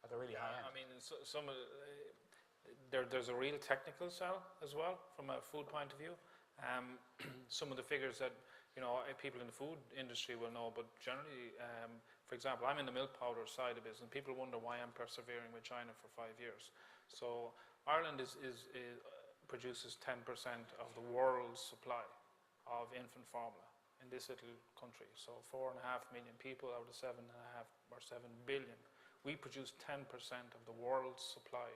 at the really high end. I mean, some of there's a real technical sell as well from a food point of view. Some of the figures that, you know, people in the food industry will know, but generally, for example, I'm in the milk powder side of business, and people wonder why I'm persevering with China for 5 years. So Ireland produces 10% of the world's supply of infant formula in this little country. So 4.5 million people out of 7.5 or 7 billion. We produce 10% of the world's supply.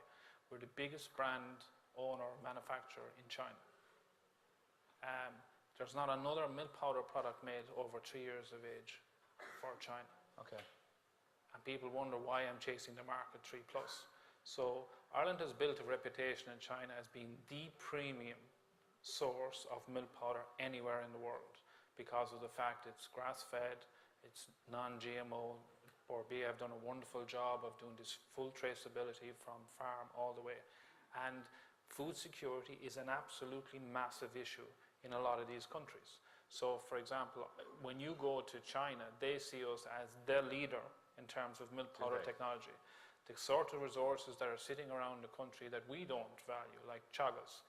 We're the biggest brand owner, manufacturer in China. There's not another milk powder product made over 3 years of age for China. Okay. And people wonder why I'm chasing the market 3+. So Ireland has built a reputation in China as being the premium source of milk powder anywhere in the world because of the fact it's grass-fed, it's non-GMO. Board B have done a wonderful job of doing this full traceability from farm all the way. And food security is an absolutely massive issue in a lot of these countries. So, for example, when you go to China, they see us as the leader in terms of milk powder technology. The sort of resources that are sitting around the country that we don't value, like chagas,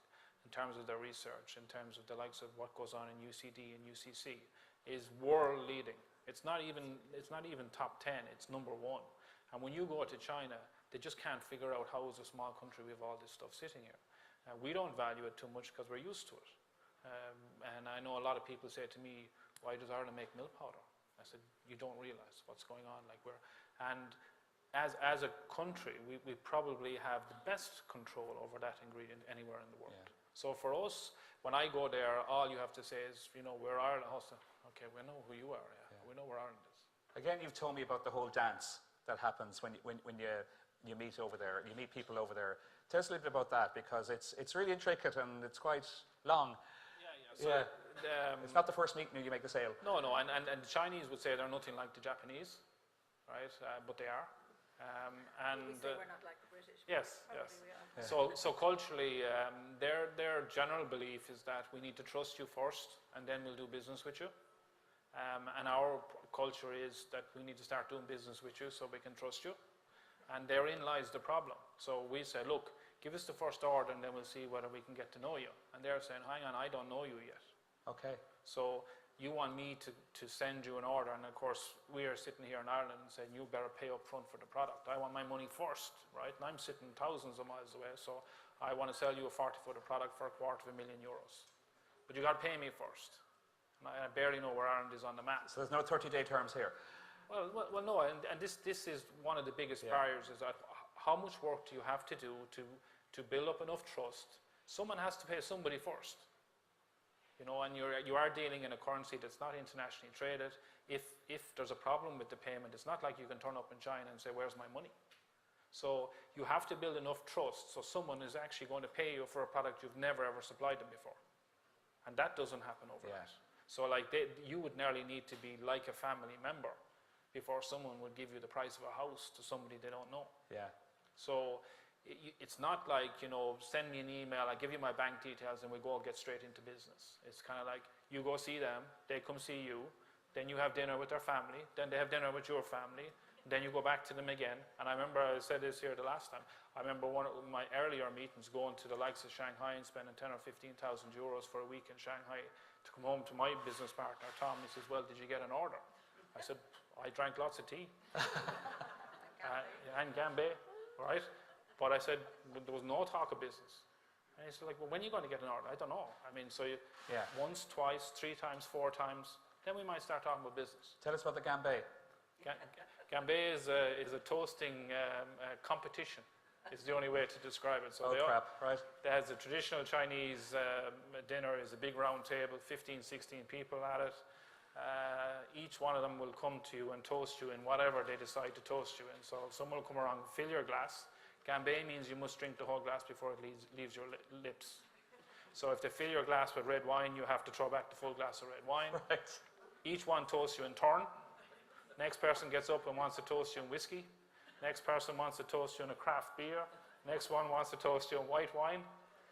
in terms of their research, in terms of the likes of what goes on in UCD and UCC, is world leading. It's not even top 10, it's number 1. And when you go to China, they just can't figure out how as a small country we have all this stuff sitting here. We don't value it too much because we're used to it. And I know a lot of people say to me, why does Ireland make milk powder? I said, you don't realize what's going on. And as a country, we probably have the best control over that ingredient anywhere in the world. Yeah. So for us, when I go there, all you have to say is, we're Ireland. Okay, we know who you are. Yeah. We know where Ireland is. Again, you've told me about the whole dance that happens when you meet over there. You meet people over there. Tell us a little bit about that, because it's really intricate and it's quite long. So it's not the first meeting you make the sale. No, and the Chinese would say they're nothing like the Japanese, right? But they are. We say we're not like the British. Yes. Yeah. So culturally, their general belief is that we need to trust you first, and then we'll do business with you. And our culture is that we need to start doing business with you so we can trust you. And therein lies the problem. So we say, look, give us the first order, and then we'll see whether we can get to know you. And they're saying, hang on, I don't know you yet. Okay. So you want me to send you an order, and of course we are sitting here in Ireland and saying you better pay up front for the product. I want my money first, right? And I'm sitting thousands of miles away, so I want to sell you a 40-footer product for €250,000. But you got to pay me first. And I barely know where Ireland is on the map. So there's no 30-day terms here. Well, no, and this is one of the biggest barriers, is that how much work do you have to do to build up enough trust? Someone has to pay somebody first. And you are dealing in a currency that's not internationally traded. If there's a problem with the payment, it's not like you can turn up in China and say, where's my money? So you have to build enough trust so someone is actually going to pay you for a product you've never ever supplied them before. And that doesn't happen overnight. So you would nearly need to be like a family member before someone would give you the price of a house to somebody they don't know. Yeah. So it's not like, send me an email, I give you my bank details, and we go get straight into business. It's kind of like you go see them, they come see you, then you have dinner with their family, then they have dinner with your family, then you go back to them again. And I remember I said this here the last time. I remember one of my earlier meetings going to the likes of Shanghai and spending 10,000 or 15,000 euros for a week in Shanghai to come home to my business partner, Tom. He says, well, did you get an order? I said, I drank lots of tea. And Gambé, right? But I said, there was no talk of business. And he said, well, when are you going to get an order? I don't know. I mean, so once, twice, 3 times, 4 times, then we might start talking about business. Tell us about the Gambé. Gambé is a toasting competition. It's the only way to describe it. So right. There's a traditional Chinese dinner, is a big round table, 15, 16 people at it. Each one of them will come to you and toast you in whatever they decide to toast you in. So someone will come around and fill your glass. Gambé means you must drink the whole glass before it leaves your lips. So if they fill your glass with red wine, you have to throw back the full glass of red wine. Right. Each one toasts you in turn. Next person gets up and wants to toast you in whiskey. Next person wants to toast you in a craft beer. Next one wants to toast you in white wine.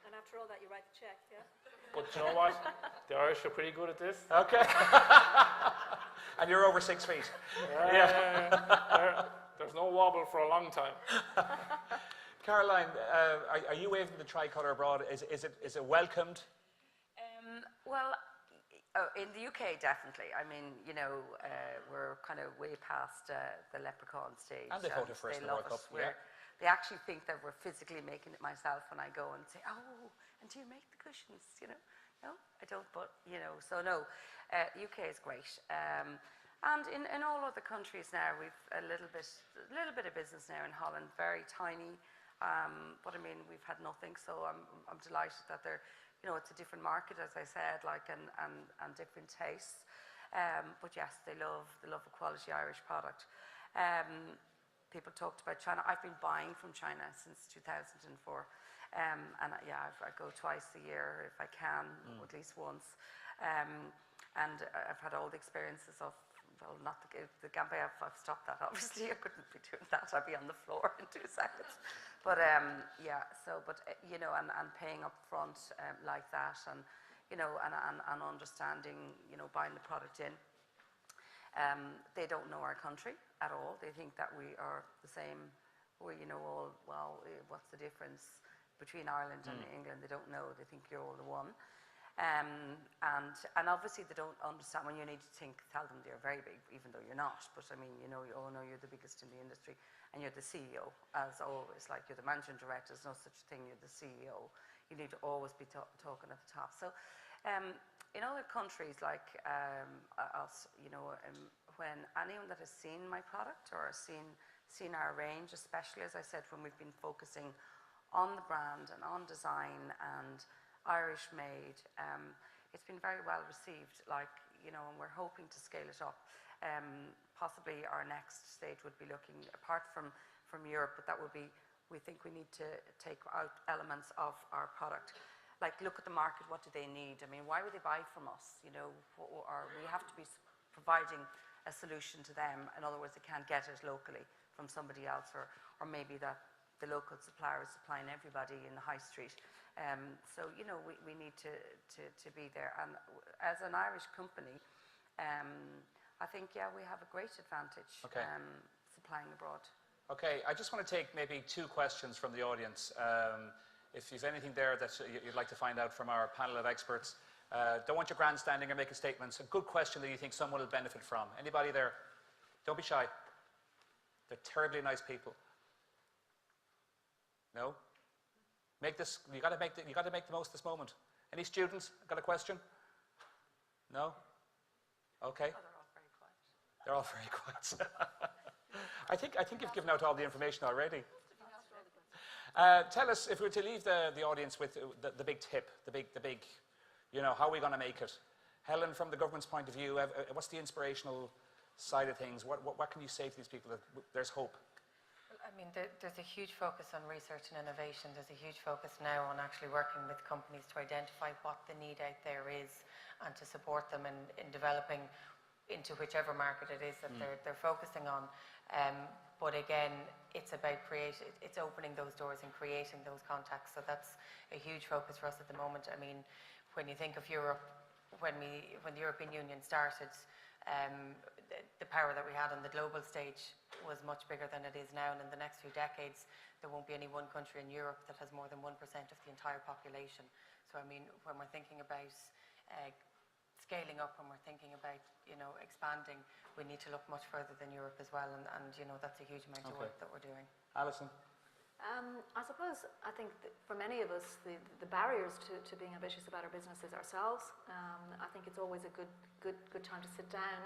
And after all that, you write the check, yeah? But you know what? The Irish are pretty good at this. Okay. And you're over 6 feet. There's no wobble for a long time. Caroline, are you waving the tricolour abroad? Is it welcomed? Well, in the UK, definitely. I mean, we're kind of way past the leprechaun stage. And they voted for us in the World Cup. They actually think that we're physically making it myself when I go and say, oh, and do you make the cushions? No, I don't, but, so no, UK is great. And in all other countries now, we've a little bit of business now in Holland, very tiny. But I mean, we've had nothing, so I'm delighted that they're, it's a different market, as I said, and different tastes. But yes, they love a quality Irish product. People talked about China. I've been buying from China since 2004. And I go twice a year if I can, at least once. And I've had all the experiences of, well, not the Gambé, I've stopped that, obviously. I couldn't be doing that. I'd be on the floor in 2 seconds. But and paying up front like that, and and understanding, buying the product in. They don't know our country at all. They think that we are the same. Well, what's the difference? between Ireland and England. They don't know. They think you're all the one. And obviously they don't understand when you need to tell them they're very big, even though you're not. But I mean, you know, you all know you're the biggest in the industry, and you're the CEO, as always. Like, you're the managing director. There's no such thing. You're the CEO. You need to always be talking at the top. So, in other countries like us, you know, when anyone that has seen my product or seen our range, especially as I said, when we've been focusing on the brand and on design and Irish made, it's been very well received, like, you know, and we're hoping to scale it up. Possibly our next stage would be looking apart from Europe, but that would be, we think we need to take out elements of our product. Like, look at the market, what do they need? I mean, why would they buy from us, you know, or we have to be providing a solution to them. In other words, they can't get it locally from somebody else, or maybe that the local supplier is supplying everybody in the high street. So, you know, we need to be there. And as an Irish company, I think, yeah, we have a great advantage supplying abroad. Okay, I just want to take maybe 2 questions from the audience. If you've anything there that you'd like to find out from our panel of experts, don't want you grandstanding or making statements. A good question that you think someone will benefit from. Anybody there? Don't be shy. They're terribly nice people. No? Make this. You got to make the most of this moment. Any students got a question? No? Okay. Oh, they're all very quiet. They're all very quiet. I think you've given out all the information already. Tell us, if we were to leave the audience with the big tip, the big, you know, how are we going to make it? Helen, from the government's point of view, what's the inspirational side of things? What can you say to these people that there's hope? I mean, there's a huge focus on research and innovation. There's a huge focus now on actually working with companies to identify what the need out there is and to support them in developing into whichever market it is that they're focusing on. But again, it's about it's opening those doors and creating those contacts. So that's a huge focus for us at the moment. I mean, when you think of Europe, when the European Union started, the power that we had on the global stage was much bigger than it is now, and in the next few decades there won't be any one country in Europe that has more than 1% of the entire population. So I mean, when we're thinking about scaling up, when we're thinking about, you know, expanding, we need to look much further than Europe as well, and you know, that's a huge amount of work that we're doing. Alison? I suppose, I think for many of us, the barriers to being ambitious about our business is ourselves. I think it's always a good time to sit down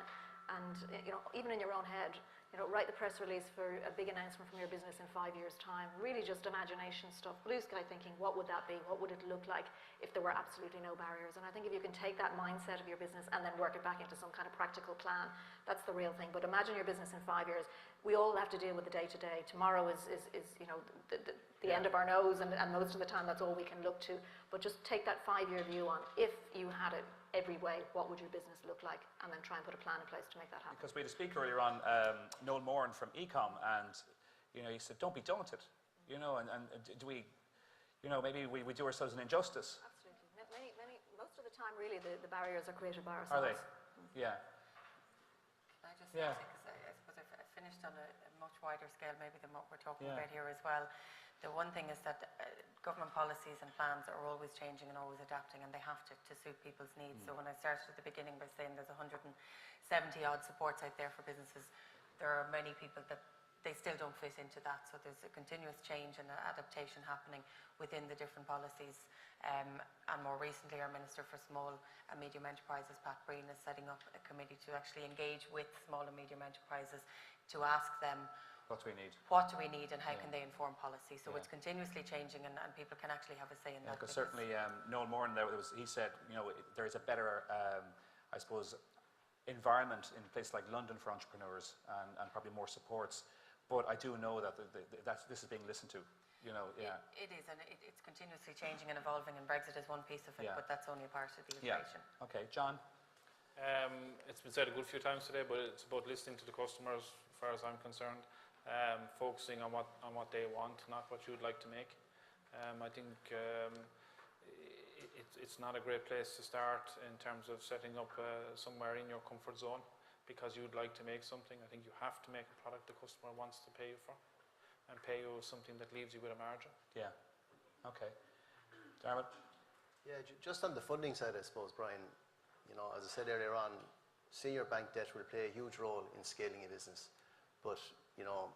and, you know, even in your own head, you know, write the press release for a big announcement from your business in 5 years' time. Really just imagination stuff, blue sky thinking, what would that be? What would it look like if there were absolutely no barriers? And I think if you can take that mindset of your business and then work it back into some kind of practical plan, that's the real thing. But imagine your business in 5 years. We all have to deal with the day-to-day. Tomorrow is you know, the end of our nose, and most of the time that's all we can look to. But just take that 5-year view on, if you had it every way, what would your business look like, and then try and put a plan in place to make that happen. Because we had a speaker earlier on, Noel Moran from Ecom, and, you know, he said, don't be daunted, you know, and do we, you know, maybe we do ourselves an injustice. Absolutely. Most of the time, really, the barriers are created by ourselves. Are they? Yeah. Can I just say, because I suppose I've finished on a much wider scale maybe than what we're talking about here as well. The one thing is that government policies and plans are always changing and always adapting, and they have to suit people's needs. So when I started at the beginning by saying there's 170 odd supports out there for businesses, there are many people that they still don't fit into that. So there's a continuous change and adaptation happening within the different policies. And more recently, our Minister for Small and Medium Enterprises, Pat Breen, is setting up a committee to actually engage with small and medium enterprises to ask them, what do we need? What do we need, and how can they inform policy? So it's continuously changing, and people can actually have a say in that. Because certainly Noel Moran, he said, you know, there is a better, I suppose, environment in a place like London for entrepreneurs, and probably more supports. But I do know that this is being listened to. You know, It is, and it's continuously changing and evolving, and Brexit is one piece of it, but that's only a part of the equation. Okay, John? It's been said a good few times today, but it's about listening to the customers, as far as I'm concerned. Focusing on what they want, not what you'd like to make. I think it's not a great place to start in terms of setting up somewhere in your comfort zone because you'd like to make something. I think you have to make a product the customer wants to pay you for, and pay you something that leaves you with a margin. Yeah. Okay. Dermot? Yeah, just on the funding side, I suppose, Brian, you know, as I said earlier on, senior bank debt will play a huge role in scaling a business. But, you know,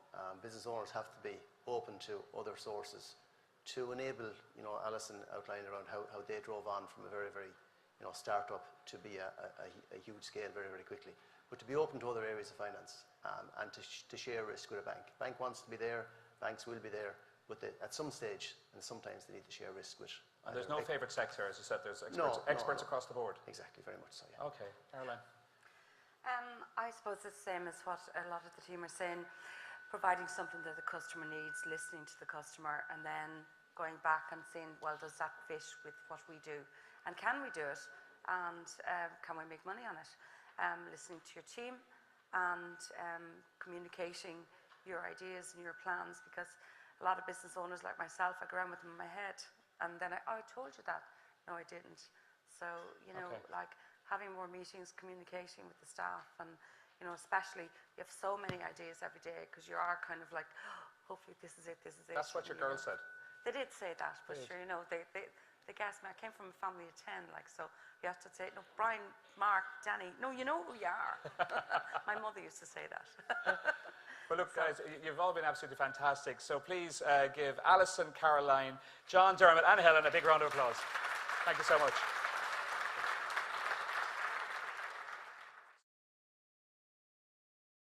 business owners have to be open to other sources to enable, you know, Alison outlined around how they drove on from a very, very, you know, startup to be a huge scale very, very quickly. But to be open to other areas of finance and to share risk with a bank. Bank wants to be there, banks will be there, but at some stage, and sometimes they need to share risk with. And there's no favourite sector, as you said, there's experts across the board. Exactly, very much so, yeah. Okay, Caroline. I suppose it's the same as what a lot of the team are saying, providing something that the customer needs, listening to the customer, and then going back and seeing, well, does that fit with what we do? And can we do it? And can we make money on it? Listening to your team and communicating your ideas and your plans, because a lot of business owners like myself, I go around with them in my head, and then I told you that. No, I didn't. So, you know, like having more meetings, communicating with the staff, and, you know, especially you have so many ideas every day because you are kind of like, oh, hopefully this is it, this is it. That's what your girls said. They did say that, but sure, you know, they gassed me. I came from a family of 10, like, so you have to say, no, Brian, Mark, Danny, no, you know who you are. My mother used to say that. Well, look, guys, you've all been absolutely fantastic. So please give Alison, Caroline, John, Dermot, and Helen a big round of applause. Thank you so much.